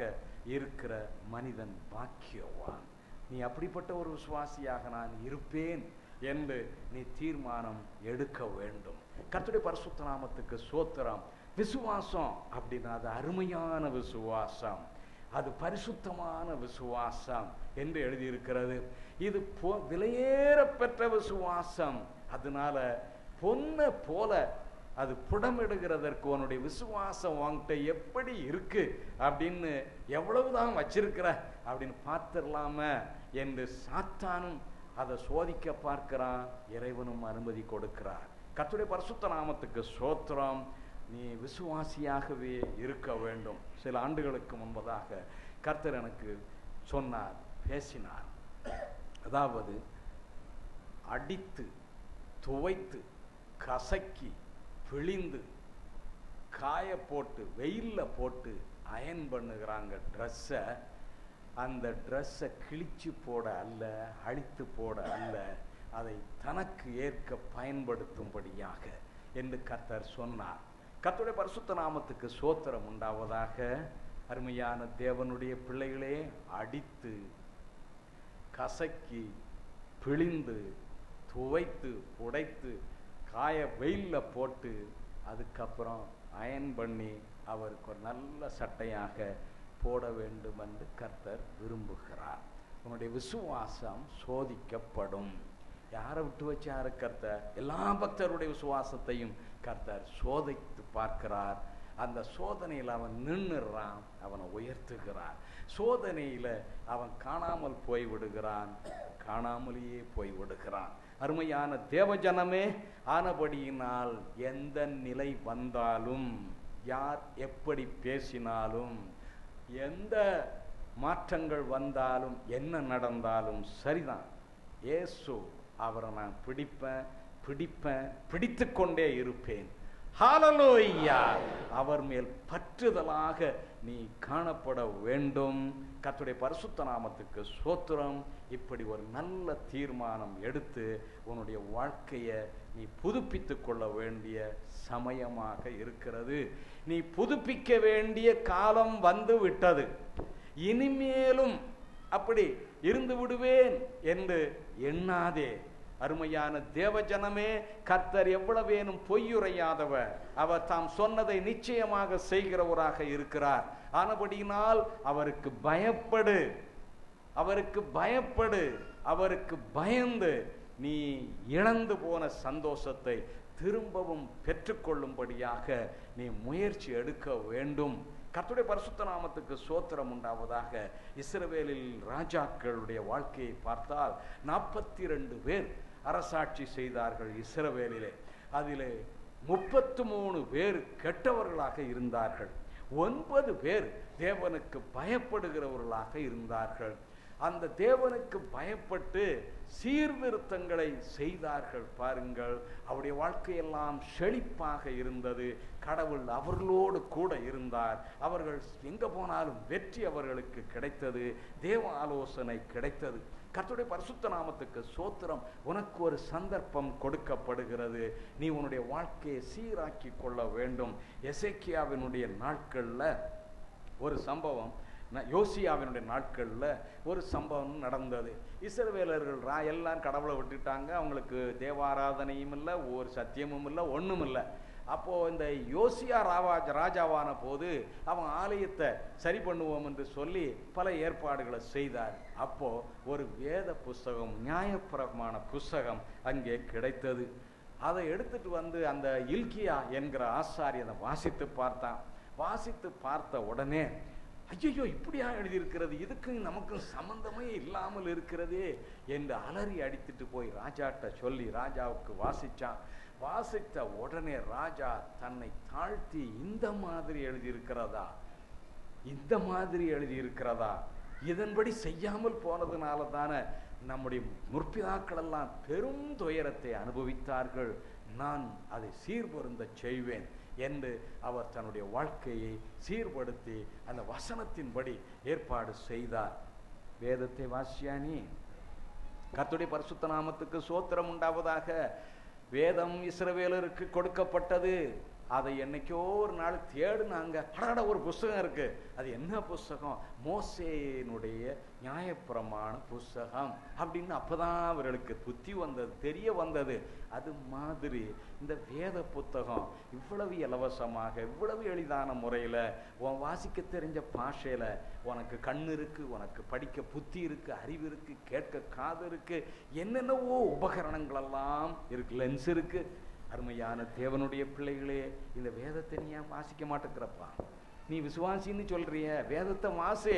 இருக்கிற மனிதன் பாக்கியவான். நீ அப்படிப்பட்ட ஒரு விசுவாசியாக நான் இருப்பேன் என்று நீ தீர்மானம் எடுக்க வேண்டும். கர்த்தருடைய பரிசுத்த நாமத்துக்கு ஸ்தோத்திரம். விசுவாசம் அப்படின்னா அது அருமையான விசுவாசம், அது பரிசுத்தமான விசுவாசம் என்று எழுதியிருக்கிறது. இது விலையேற பெற்ற விசுவாசம். அதனால பொன்னை போல அது புடமிடுகிறதற்கு உன்னுடைய விசுவாசம் உன்கிட்ட எப்படி இருக்கு அப்படின்னு, எவ்வளவுதான் வச்சிருக்கிற அப்படின்னு பார்த்துடலாம என்று சாத்தானும் அதை சோதிக்க பார்க்கிறான். இறைவனும் அனுமதி கொடுக்கிறார். கர்த்தருடைய பரிசுத்த நாமத்துக்கு ஸ்தோத்திரம். நீ விசுவாசியாகவே இருக்க வேண்டும். சில ஆண்டுகளுக்கு முன்பதாக கர்த்தர் எனக்கு சொன்னார், பேசினார். அதாவது அடித்து துவைத்து கசக்கி பிழிந்து காய போட்டு வெயில்ல போட்டு அயன் பண்ணுகிறாங்க ட்ரெஸ்ஸை. அந்த ட்ரெஸ்ஸை கிழிச்சு போட அல்ல, அழித்து போட அல்ல, அதை தனக்கு ஏற்க பயன்படுத்தும்படியாக என்று கர்த்தர் சொன்னார். கர்த்தருடைய பரிசுத்த நாமத்துக்கு ஸ்தோத்திரம் உண்டாவதாக. அருமையான தேவனுடைய பிள்ளைகளே, அடித்து கசக்கி பிழிந்து துவைத்து உடைத்து காய வெயில்ல போட்டு அதுக்கப்புறம் அயன் பண்ணி அவருக்கு ஒரு நல்ல சட்டையாக போட வேண்டும் என்று கர்த்தர் விரும்புகிறார். உன்னுடைய விசுவாசம் சோதிக்கப்படும். யாரை விட்டு வச்சாரு கர்த்தர்? எல்லா பக்தருடைய விசுவாசத்தையும் கர்த்தர் சோதித்து பார்க்கிறார். அந்த சோதனையில் அவன் நின்றுறான், அவனை உயர்த்துகிறார். சோதனையில் அவன் காணாமல் போய் விடுகிறான், காணாமலேயே போய் விடுகிறான். அருமையான தேவஜனமே, ஆனபடியினால் எந்த நிலை வந்தாலும், யார் எப்படி பேசினாலும், எந்த மாற்றங்கள் வந்தாலும், என்ன நடந்தாலும் சரிதான், இயேசு அவரை நான் பிடித்து கொண்டே இருப்பேன். ஹல்லேலூயா! அவர் மேல் பற்றுதலாக நீ காணப்பட வேண்டும். கர்த்தருடைய பரிசுத்த நாமத்துக்கு ஸ்தோத்திரம். இப்படி ஒரு நல்ல தீர்மானம் எடுத்து உன்னுடைய வாழ்க்கையை நீ புதுப்பித்து கொள்ள வேண்டிய சமயமாக இருக்கிறது. நீ புதுப்பிக்க வேண்டிய காலம் வந்து விட்டது. இனிமேலும் அப்படி இருந்து விடுவேன் என்று எண்ணாதே. அருமையான தேவஜனமே, கர்த்தர் எவ்வளவேனும் பொய்யுரையாதவர். அவர் தாம் சொன்னதை நிச்சயமாக செய்கிறவராக இருக்கிறார். ஆனபடியினால் அவருக்கு பயப்படு, அவருக்கு பயந்து நீ இழந்து போன சந்தோஷத்தை திரும்பவும் பெற்றுக்கொள்ளும்படியாக நீ முயற்சி எடுக்க வேண்டும். கர்த்தருடைய பரிசுத்த நாமத்துக்கு ஸ்தோத்திரம் உண்டாவதாக. இஸ்ரவேலில் ராஜாக்களுடைய வாழ்க்கையை பார்த்தால் 42 பேர் அரசாட்சி செய்தார்கள் இஸ்ரவேலிலே. அதிலே 33 பேர் கெட்டவர்களாக இருந்தார்கள். 9 பேர் தேவனுக்கு பயப்படுகிறவர்களாக இருந்தார்கள். அந்த தேவனுக்கு பயப்பட்டு சீர்திருத்தங்களை செய்தார்கள். பாருங்கள், அவருடைய வாழ்க்கையெல்லாம் செழிப்பாக இருந்தது. கடவுள் அவர்களோடு கூட இருந்தார். அவர்கள் எங்க போனாலும் வெற்றி அவர்களுக்கு கிடைத்தது. தேவ ஆலோசனை கிடைத்தது. கர்த்தருடைய பரிசுத்த நாமத்துக்கு ஸ்தோத்திரம். உனக்கு ஒரு சந்தர்ப்பம் கொடுக்கப்படுகிறது. நீ உன்னுடைய வாழ்க்கையை சீராக்கி கொள்ள வேண்டும். எசேக்கியாவினுடைய நாட்கள்ல ஒரு சம்பவம், யோசியாவினுடைய நாட்களில் ஒரு சம்பவம் நடந்தது. இஸ்ரவேலர்கள் எல்லாம் கடவுளை விட்டுட்டாங்க. அவங்களுக்கு தேவாராதனையும் இல்லை, ஒரு சத்தியமும் இல்லை, ஒன்றும் இல்லை. அப்போது இந்த யோசியா ராஜாவான போது அவன் ஆலயத்தை சரி பண்ணுவோம் என்று சொல்லி பல ஏற்பாடுகளை செய்தார். அப்போது ஒரு வேத புஸ்தகம், நியாயப்பிரமாண புஸ்தகம் அங்கே கிடைத்தது. அதை எடுத்துட்டு வந்து அந்த இல்கியா என்கிற ஆசாரியனை வாசித்து பார்த்தான். வாசித்து பார்த்த உடனே, ஐயோ இப்படியா எழுதியிருக்கிறது, இதுக்கும் நமக்கும் சம்பந்தமே இல்லாமல் இருக்கிறதே என்று அலறி அடித்துட்டு போய் ராஜாட்ட சொல்லி ராஜாவுக்கு வாசிச்சான். வாசித்த உடனே ராஜா தன்னை தாழ்த்தி, இந்த மாதிரி எழுதியிருக்கிறதா, இதன்படி செய்யாமல் போனதுனால தானே நம்முடைய முற்பிதாக்கள் எல்லாம் பெரும் துயரத்தை அனுபவித்தார்கள். நான் அதை சீர்பொருந்த செய்வேன் என்று அவர் தன்னுடைய வாழ்க்கையை சீர்படுத்தி அந்த வசனத்தின்படி ஏற்பாடு செய்தார். வேதத்தை வாசியானி, கர்த்தருடைய பரிசுத்த நாமத்துக்கு ஸ்தோத்திரம் உண்டாவதாக. வேதம் இஸ்ரவேலருக்கு கொடுக்கப்பட்டது. அதை என்னைக்கோ ஒரு நாள் தேடுனாங்க. ஒரு புஸ்தகம் இருக்கு. அது என்ன புஸ்தகம்? மோசேயினுடைய நியாயப்பிரமாண புஸ்தகம் அப்படின்னு அப்பதான் அவர்களுக்கு புத்தி வந்தது, தெரிய வந்தது. அது மாதிரி இந்த வேத புத்தகம் இவ்வளவு இலவசமாக, இவ்வளவு எளிதான முறையில், உன் வாசிக்க தெரிஞ்ச பாஷையில, உனக்கு கண்ணு இருக்கு, உனக்கு படிக்க புத்தி இருக்கு, அறிவு இருக்கு, கேட்க காது இருக்கு, என்னென்னவோ உபகரணங்கள் எல்லாம் இருக்கு, லென்ஸ் இருக்கு. அருமையான தேவனுடைய பிள்ளைகளே, இந்த வேதத்தை நீ ஏன் வாசிக்க மாட்டேங்கிறப்பா? நீ விசுவாசின்னு சொல்றிய, வேதத்தை வாசி.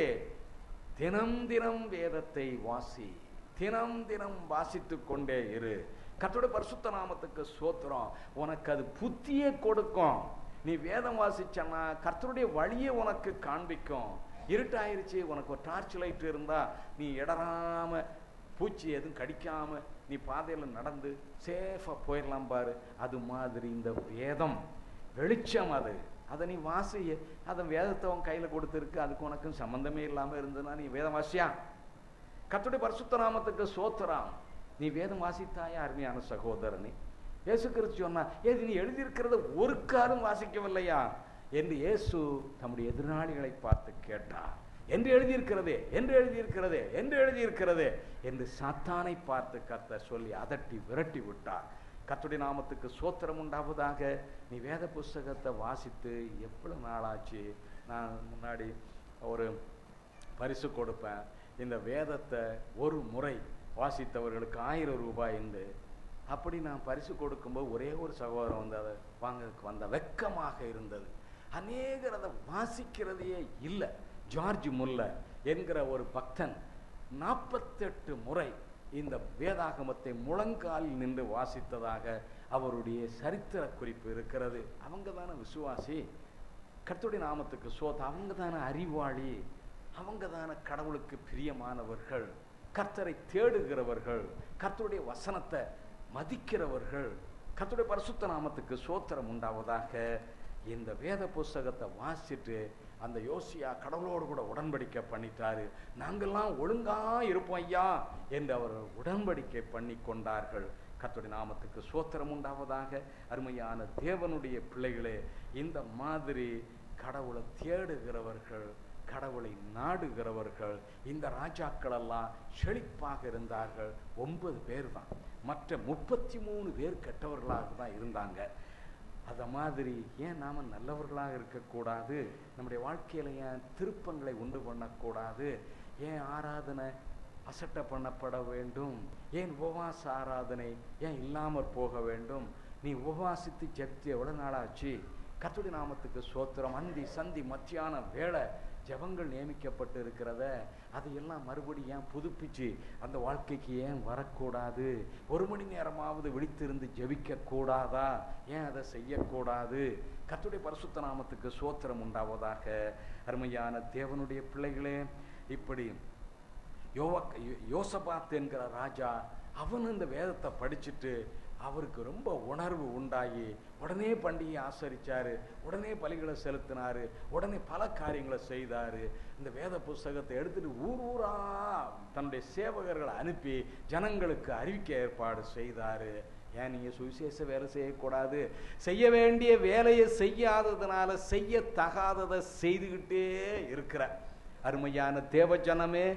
தினம் தினம் வேதத்தை வாசி, தினம் தினம் வாசித்து கொண்டே இரு. கர்த்தருடைய பரிசுத்த நாமத்துக்கு ஸ்தோத்திரம். உனக்கு அது புத்தியே கொடுக்கும். நீ வேதம் வாசிச்சனா கர்த்தருடைய வழியை உனக்கு காண்பிக்கும். இருட்டாயிருச்சு, உனக்கு ஒரு டார்ச் லைட் இருந்தா நீ இடராம, பூச்சி எதுவும் கடிக்காம நீ பாதையில் நடந்து சேஃபா போயிடலாம் பாரு. அது மாதிரி இந்த வேதம் வெளிச்சம். அதை நீ வாசிய. அதை வேதத்தை உன் கையில கொடுத்துருக்கு, அதுக்கு உனக்கும் சம்பந்தமே இல்லாம இருந்ததுன்னா நீ வேதம் வாசியா? கர்த்தருடைய பரிசுத்த நாமத்துக்கு ஸ்தோத்திரம். நீ வேதம் வாசித்தாயா அருமையான சகோதரனே? இயேசு கிறிஸ்து சொன்னா, ஏது நீ எழுதியிருக்கிறத ஒரு காலம் வாசிக்கவில்லையா என்று இயேசு தம்முடைய எதிராளிகளை பார்த்து கேட்டார். என்று எழுதியிருக்கிறதே, என்று எழுதியிருக்கிறதே, என்று எழுதியிருக்கிறதே என்று சாத்தானை பார்த்து கர்த்தர் சொல்லி அதட்டி விரட்டி விட்டார். கர்த்தருடைய நாமத்துக்கு ஸ்தோத்திரம் உண்டாவதாக. நீ வேத புஸ்தகத்தை வாசித்து எவ்வளவு நாளாச்சு? நான் முன்னாடி ஒரு பரிசு கொடுப்பேன். இந்த வேதத்தை ஒரு முறை வாசித்தவர்களுக்கு 1000 ரூபாய் என்று. அப்படி நான் பரிசு கொடுக்கும்போது ஒரே ஒரு சகோதரன் வந்து அதை வாங்கிறதுக்கு வந்த வெக்கமாக இருந்தது. அநேகர் அதை வாசிக்கிறதையே இல்லை. ஜார்ஜ் முல்லர் என்கிற ஒரு பக்தன் 48 முறை இந்த வேதாகமத்தை முழங்காலில் நின்று வாசித்ததாக அவருடைய சரித்திர குறிப்பு இருக்கிறது. அவங்க தானே விசுவாசி, கர்த்தருடைய நாமத்துக்கு அவங்க தானே அறிவாளி, அவங்க தானே கடவுளுக்கு பிரியமானவர்கள், கர்த்தரை தேடுகிறவர்கள், கர்த்தருடைய வசனத்தை மதிக்கிறவர்கள். கர்த்தருடைய பரிசுத்த நாமத்துக்கு ஸ்தோத்திரம் உண்டாவதாக. இந்த வேத புஸ்தகத்தை வாசிட்டு அந்த யோசியா கடவுளோடு கூட உடன்படிக்கை பண்ணிட்டாரு. நாங்கள்லாம் ஒழுங்கா இருப்போம் ஐயா என்று அவர் உடன்படிக்கை பண்ணி கொண்டார்கள். கர்த்தருடைய நாமத்துக்கு ஸ்தோத்திரம் உண்டாவதாக. அருமையான தேவனுடைய பிள்ளைகளே, இந்த மாதிரி கடவுளை தேடுகிறவர்கள், கடவுளை நாடுகிறவர்கள், இந்த ராஜாக்கள் எல்லாம் செழிப்பாக இருந்தார்கள். 9 பேர் தான், மற்ற 33 பேர் கெட்டவர்களாக தான் இருந்தாங்க. அத மாதிரி ஏன் நாம நல்லவர்களாக இருக்கக்கூடாது? நம்முடைய வாழ்க்கையில ஏன் திருப்பங்களை உண்டு பண்ணக்கூடாது? ஏன் ஆராதனை அசட்டை பண்ணப்பட வேண்டும்? ஏன் உபவாச ஆராதனை ஏன் இல்லாமற் போக வேண்டும்? நீ உபவாசித்து ஜெபித்து எவ்வளவு நாளாச்சு? கர்த்தருடைய நாமத்துக்கு ஸ்தோத்திரம். அந்தி சந்தி மத்தியான வேளை ஜெபங்கள் நியமிக்கப்பட்டு இருக்கிறத அதையெல்லாம் மறுபடியும் ஏன் புதுப்பிச்சு அந்த வாழ்க்கைக்கு ஏன் வரக்கூடாது? 1 மணி நேரமாவது விழித்திருந்து ஜெபிக்க கூடாதா? ஏன் அதை செய்யக்கூடாது? கர்த்தருடைய பரிசுத்த நாமத்துக்கு ஸ்தோத்திரம் உண்டாவதாக. அருமையான தேவனுடைய பிள்ளைகளே, இப்படி யோசபாத் என்கிற ராஜா அவன் இந்த வேதத்தை படிச்சுட்டு அவருக்கு ரொம்ப உணர்வு உண்டாகி உடனே பண்டிகையை ஆசரிச்சாரு, உடனே பலிகளை செலுத்தினாரு, உடனே பல காரியங்களை செய்தாரு. இந்த வேத புஸ்தகத்தை எடுத்துட்டு ஊர் ஊரா தன்னுடைய சேவகர்களை அனுப்பி ஜனங்களுக்கு அறிவிக்க ஏற்பாடு செய்தாரு. ஏன் நீங்க சுவிசேஷ வேலை செய்யக்கூடாது? செய்ய வேண்டிய வேலையை செய்யாததுனால செய்யத்தகாததை செய்துகிட்டே இருக்கிற அருமையான தேவ ஜனமே,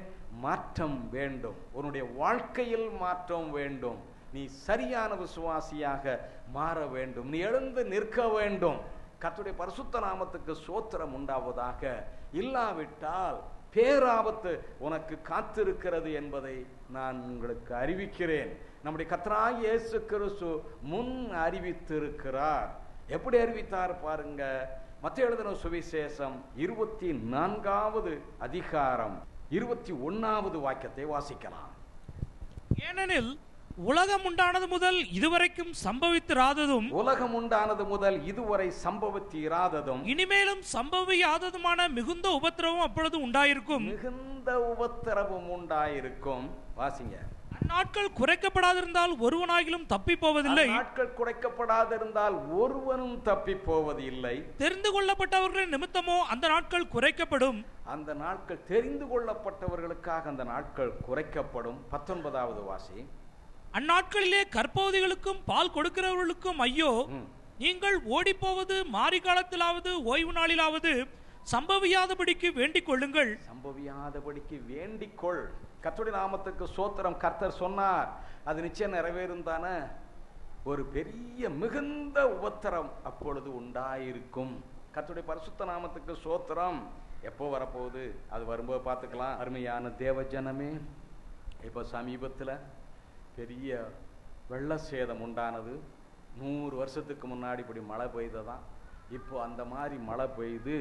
மாற்றம் வேண்டும். உன்னுடைய வாழ்க்கையில் மாற்றம் வேண்டும். நீ சரியான விசுவாசியாக மாற வேண்டும். நீ எழுந்து நிற்க வேண்டும். கர்த்தருடைய பரிசுத்த நாமத்துக்கு ஸ்தோத்திரம் உண்டாவதாக. இல்லாவிட்டால் பேராபத்து உனக்கு காத்திருக்கிறது என்பதை நான் உங்களுக்கு அறிவிக்கிறேன். நம்முடைய கர்த்தராகிய இயேசு கிறிஸ்து முன் அறிவித்திருக்கிறார். எப்படி அறிவித்தார் பாருங்க. மத்தேயு எழுதின சுவிசேஷம் 24வது அதிகாரம் 21வது வாக்கியத்தை வாசிக்கலாம்.
ஏனெனில் உலகம் உண்டானது முதல் இதுவரைக்கும் சம்பவித்திராததும்,
உலகம் உண்டானது முதல் இதுவரை சம்பவித்திராததும்,
இனிமேலும் சம்பவியாததுமான மிகுந்த உபத்திரவம் அப்பொழுது உண்டாயிருக்கும்.
மிகுந்த உபத்திரவம் உண்டாயிருக்கும். வாசிங்க.
அந்நாட்கள் குறைக்கப்படாதிருந்தால் ஒருவனாகிலும் தப்பி போவதில்லை.
நாட்கள் குறைக்கப்படாதிருந்தால் ஒருவனும் தப்பி போவதில்லை.
தெரிந்து கொள்ளப்பட்டவர்களின் நிமித்தமோ அந்த நாட்கள் குறைக்கப்படும்.
அந்த நாட்கள் தெரிந்து கொள்ளப்பட்டவர்களுக்காக அந்த நாட்கள் குறைக்கப்படும். 19வது வாசி.
அந்நாட்களிலே கற்பவதிகளுக்கும் பால் கொடுக்கிறவர்களுக்கும் ஐயோ, நீங்கள் ஓடிப்போவது மாரி காலத்திலாவது ஓய்வு நாளிலாவது சம்பவியாதபடிக்கு வேண்டிக் கொள்ளுங்கள்.
சம்பவியாதபடிக்கு வேண்டிக் கொள். கர்த்தருடைய நாமத்துக்கு ஸ்தோத்திரம். கர்த்தர் சொன்னார், அது நிச்சயம் நிறைவேறும் தானே. ஒரு பெரிய மிகுந்த உபத்திரம் அப்பொழுது உண்டாயிருக்கும். கர்த்தருடைய பரிசுத்த நாமத்துக்கு ஸ்தோத்திரம். எப்போ வரப்போகுது? அது வரும்போது பார்த்துக்கலாம். அருமையான தேவ ஜனமே, இப்போ சமீபத்தில் பெரிய வெள்ள சேதம் உண்டானது. 100 வருஷத்துக்கு முன்னாடி இப்படி மழை பெய்ததான். இப்போ அந்த மாதிரி மழை பெய்து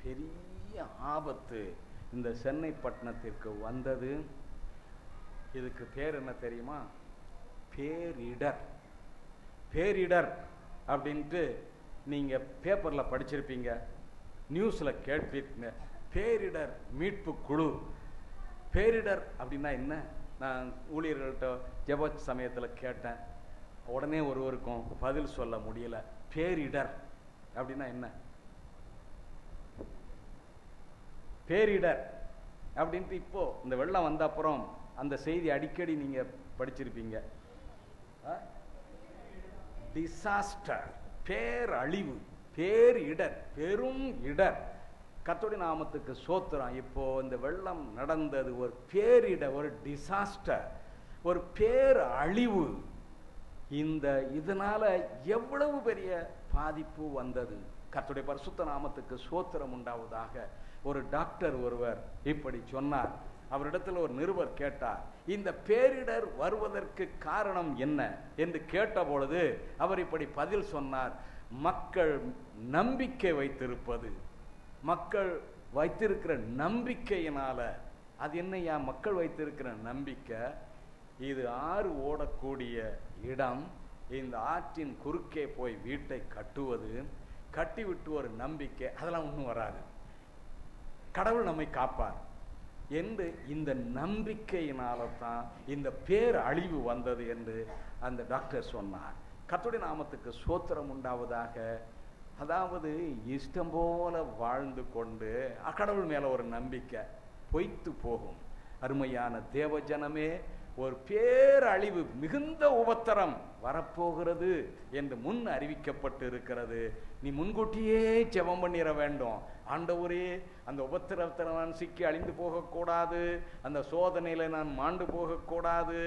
பெரிய ஆபத்து இந்த சென்னை பட்டணத்திற்கு வந்தது. இதுக்கு பேர் என்ன தெரியுமா? பேரிடர். பேரிடர் அப்படின்ட்டு நீங்க பேப்பர்ல படிச்சிருப்பீங்க, நியூஸ்ல கேட்பீங்க. பேரிடர் மீட்பு குழு. பேரிடர் அப்படின்னா என்ன? நான் ஊழியர்கள்ட்ட ஜெப சமயத்தில் கேட்டேன். உடனே ஒருவருக்கும் பதில் சொல்ல முடியல. பேரிடர் அப்படின்னா என்ன? பேரிடர் அப்படின்ட்டு இப்போ இந்த வெள்ளம் வந்த அப்புறம் அந்த செய்தி அடிக்கடி நீங்க படிச்சிருப்பீங்க. டிசாஸ்டர், பேரழிவு, பேரிடர், பெரும் இடர். கர்த்தருடைய நாமத்துக்கு ஸ்தோத்திரம். இப்போ இந்த வெள்ளம் நடந்தது ஒரு பேரிடர், ஒரு டிசாஸ்டர், ஒரு பேரழிவு. இதனால எவ்வளவு பெரிய பாதிப்பு வந்தது. கர்த்தருடைய பரிசுத்த நாமத்துக்கு ஸ்தோத்திரம் உண்டாவதாக. ஒரு டாக்டர் ஒருவர் இப்படி சொன்னார். அவரிடத்தில் ஒரு நிருபர் கேட்டார், இந்த பேரிடர் வருவதற்கு காரணம் என்ன என்று கேட்டபொழுது அவர் இப்படி பதில் சொன்னார், மக்கள் நம்பிக்கை வைத்திருப்பது. மக்கள் வைத்திருக்கிற நம்பிக்கையினால. அது என்னையா மக்கள் வைத்திருக்கிற நம்பிக்கை? இது ஆறு ஓடக்கூடிய இடம். இந்த ஆற்றின் குறுக்கே போய் வீட்டை கட்டுவது, கட்டிவிட்டு ஒரு நம்பிக்கை, அதெல்லாம் ஒன்றும் வராது, கடவுள் நம்மை காப்பார் என்று இந்த நம்பிக்கையினால தான் இந்த பேரழிவு வந்தது என்று அந்த டாக்டர் சொன்னார். கர்த்தருடைய நாமத்துக்கு ஸ்தோத்திரம் உண்டாவதாக. அதாவது இஷ்டம் போல வாழ்ந்து கொண்டு கடவுள் மேல ஒரு நம்பிக்கை பொய்த்து போகும். அருமையான தேவஜனமே, ஒரு பேரழிவு, மிகுந்த உபத்திரம் வரப்போகிறது என்று முன் அறிவிக்கப்பட்டு இருக்கிறது. நீ முன்கூட்டியே ஜெபம் பண்ணிட வேண்டும். ஆண்டவரே, அந்த உபத்திரத்தில் நான் சிக்கி அழிந்து போகக்கூடாது, அந்த சோதனையில நான் மாண்டு போகக்கூடாது.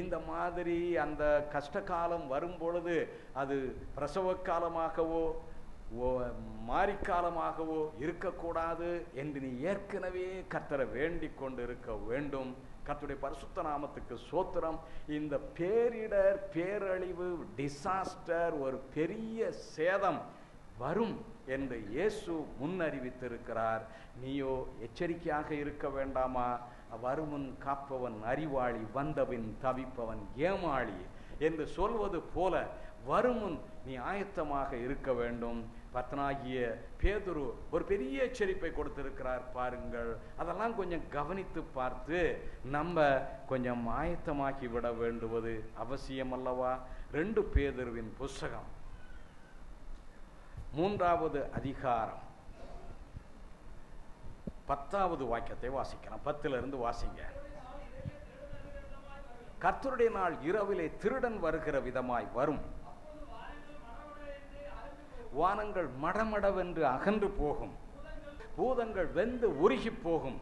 இந்த மாதிரி அந்த கஷ்ட காலம் வரும் பொழுது அது பிரசவ காலமாகவோ மாரிக்காலமாகவோ இருக்கக்கூடாது என்று நீ ஏற்கனவே கர்த்தரை வேண்டிக் கொண்டு இருக்க வேண்டும். கர்த்தருடைய பரிசுத்த நாமத்துக்கு ஸ்தோத்திரம். இந்த பேரிடர், பேரழிவு, டிசாஸ்டர், ஒரு பெரிய சேதம் வரும் என்று இயேசு முன்னறிவித்திருக்கிறார். நீயோ எச்சரிக்கையாக இருக்க வேண்டாமா? வருமுன் காப்பவன் அறிவாளி, வந்தபின் தவிப்பவன் ஏமாளி என்று சொல்வது போல வருமுன் நீ ஆயத்தமாக இருக்க வேண்டும். பர்த்தனாகிய பேதுரு ஒரு பெரிய எச்சரிப்பை கொடுத்திருக்கிறார் பாருங்கள். அதெல்லாம் கொஞ்சம் கவனித்து பார்த்து நம்ம கொஞ்சம் ஆயத்தமாக்கி விட வேண்டுவது அவசியம் அல்லவா? 2 பேதுருவின் புஸ்தகம் 3வது அதிகாரம் 10வது வாக்கியத்தை வாசிக்கலாம். 10லிருந்து வாசிங்க. கர்த்தருடைய நாள் இரவிலே திருடன் வருகிற விதமாய் வரும். வானங்கள் மடமடவென்று அகன்று போகும், பூதங்கள் வெந்து உருகி போகும்,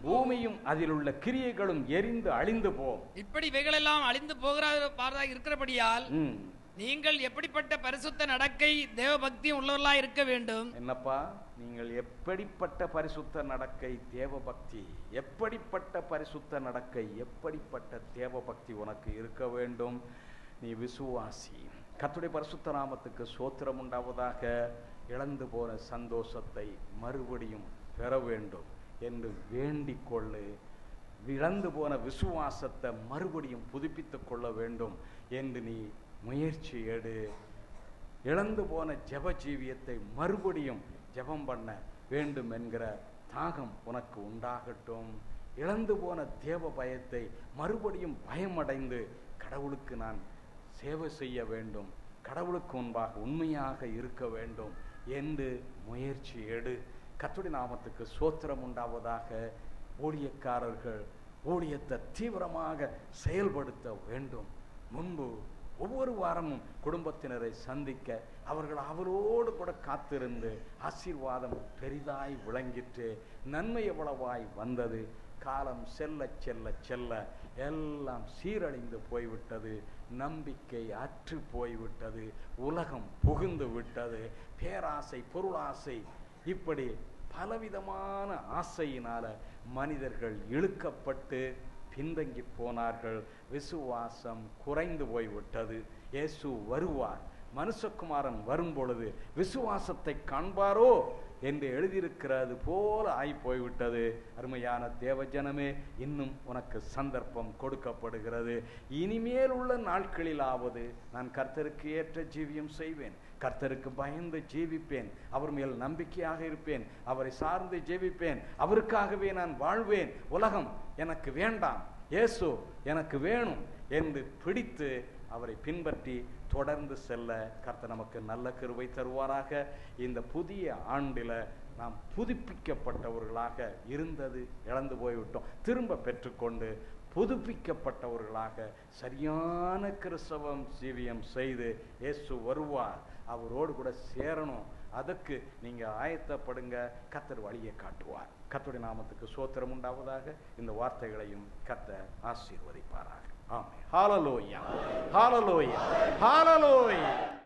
பூமியும் அதில் உள்ள கிரியைகளும் எரிந்து அழிந்து போகும்.
இப்படி இவைகளெல்லாம் அழிந்து போகிறதா இருக்கிறபடியால் நீங்கள் எப்படிப்பட்ட பரிசுத்த நடக்கை, தேவ பக்தி உள்ளவர்களா இருக்க வேண்டும்.
என்னப்பா, நீங்கள் எப்படிப்பட்ட பரிசுத்த நடக்கை, தேவ பக்தி, எப்படிப்பட்ட பரிசுத்த நடக்கை, எப்படிப்பட்ட தேவ பக்தி உனக்கு இருக்க வேண்டும்? நீ விசுவாசி. கர்த்தருடைய பரிசுத்த நாமத்துக்கு ஸ்தோத்திரம் உண்டாவதாக. இழந்து போன சந்தோஷத்தை மறுபடியும் பெற வேண்டும் என்று வேண்டிக் கொள்ளு. இழந்து போன விசுவாசத்தை மறுபடியும் புதுப்பித்துக் கொள்ள வேண்டும் என்று நீ முயற்சி எடு. இழந்து போன ஜெப ஜீவியத்தை மறுபடியும் ஜெபம் பண்ண வேண்டும் என்கிற தாகம் உனக்கு உண்டாகட்டும். இழந்து போன தேவ பயத்தை மறுபடியும் பயமடைந்து கடவுளுக்கு நான் சேவை செய்ய வேண்டும், கடவுளுக்கு முன்பாக உண்மையாக இருக்க வேண்டும் என்று முயற்சி எடு. கர்த்தருடைய நாமத்துக்கு ஸ்தோத்திரம் உண்டாவதாக. ஊழியக்காரர்கள் ஊழியத்தை தீவிரமாக செயல்படுத்த வேண்டும். முன்பு ஒவ்வொரு வாரமும் குடும்பத்தினரை சந்திக்க அவர்கள் அவரோடு கூட காத்திருந்து ஆசீர்வாதம் பெரிதாய் விளங்கிற்று. நன்மை எவ்வளவாய் வந்தது. காலம் செல்ல செல்ல செல்ல எல்லாம் சீரழிந்து போய்விட்டது. நம்பிக்கை அற்று போய்விட்டது. உலகம் புகுந்து விட்டது. பேராசை, பொருளாசை, இப்படி பலவிதமான ஆசையினால மனிதர்கள் இழுக்கப்பட்டு பின்தங்கி போனார்கள். விசுவாசம் குறைந்து போய்விட்டது. இயேசு வருவார், மனுஷகுமாரன் வரும் பொழுது விசுவாசத்தை காண்பாரோ என்று எழுதியிருக்கிறது போல ஆகி போய்விட்டது. அருமையான தேவஜனமே, இன்னும் உனக்கு சந்தர்ப்பம் கொடுக்கப்படுகிறது. இனிமேல் உள்ள நாட்களிலாவது நான் கர்த்தருக்கு ஏற்ற ஜீவியம் செய்வேன், கர்த்தருக்கு பயந்து ஜீவிப்பேன், அவர் மேல் நம்பிக்கையாக இருப்பேன், அவரை சார்ந்து ஜீவிப்பேன், அவருக்காகவே நான் வாழ்வேன், உலகம் எனக்கு வேண்டாம், இயேசு எனக்கு வேணும் என்று பிடித்து அவரை பின்பற்றி தொடர்ந்து செல்ல கர்த்தர் நமக்கு நல்ல கிருபை தருவாராக. இந்த புதிய ஆண்டில் நாம் புதுப்பிக்கப்பட்டவர்களாக இருந்தது இழந்து போய்விட்டோம். திரும்ப பெற்றுக்கொண்டு புதுப்பிக்கப்பட்டவர்களாக சரியான கிறிஸ்தவம் ஜீவியம் செய்து இயேசு வருவார், அவரோடு கூட சேரணும். அதுக்கு நீங்கள் ஆயத்தப்படுங்க. கர்த்தர் வழியை காட்டுவார். கர்த்தருடைய நாமத்துக்கு ஸ்தோத்திரம் உண்டாவதாக. இந்த வார்த்தைகளையும் கர்த்தர் ஆசீர்வதிப்பாராக. ஆமென். ஹல்லேலூயா, ஹல்லேலூயா, ஹல்லேலூயா.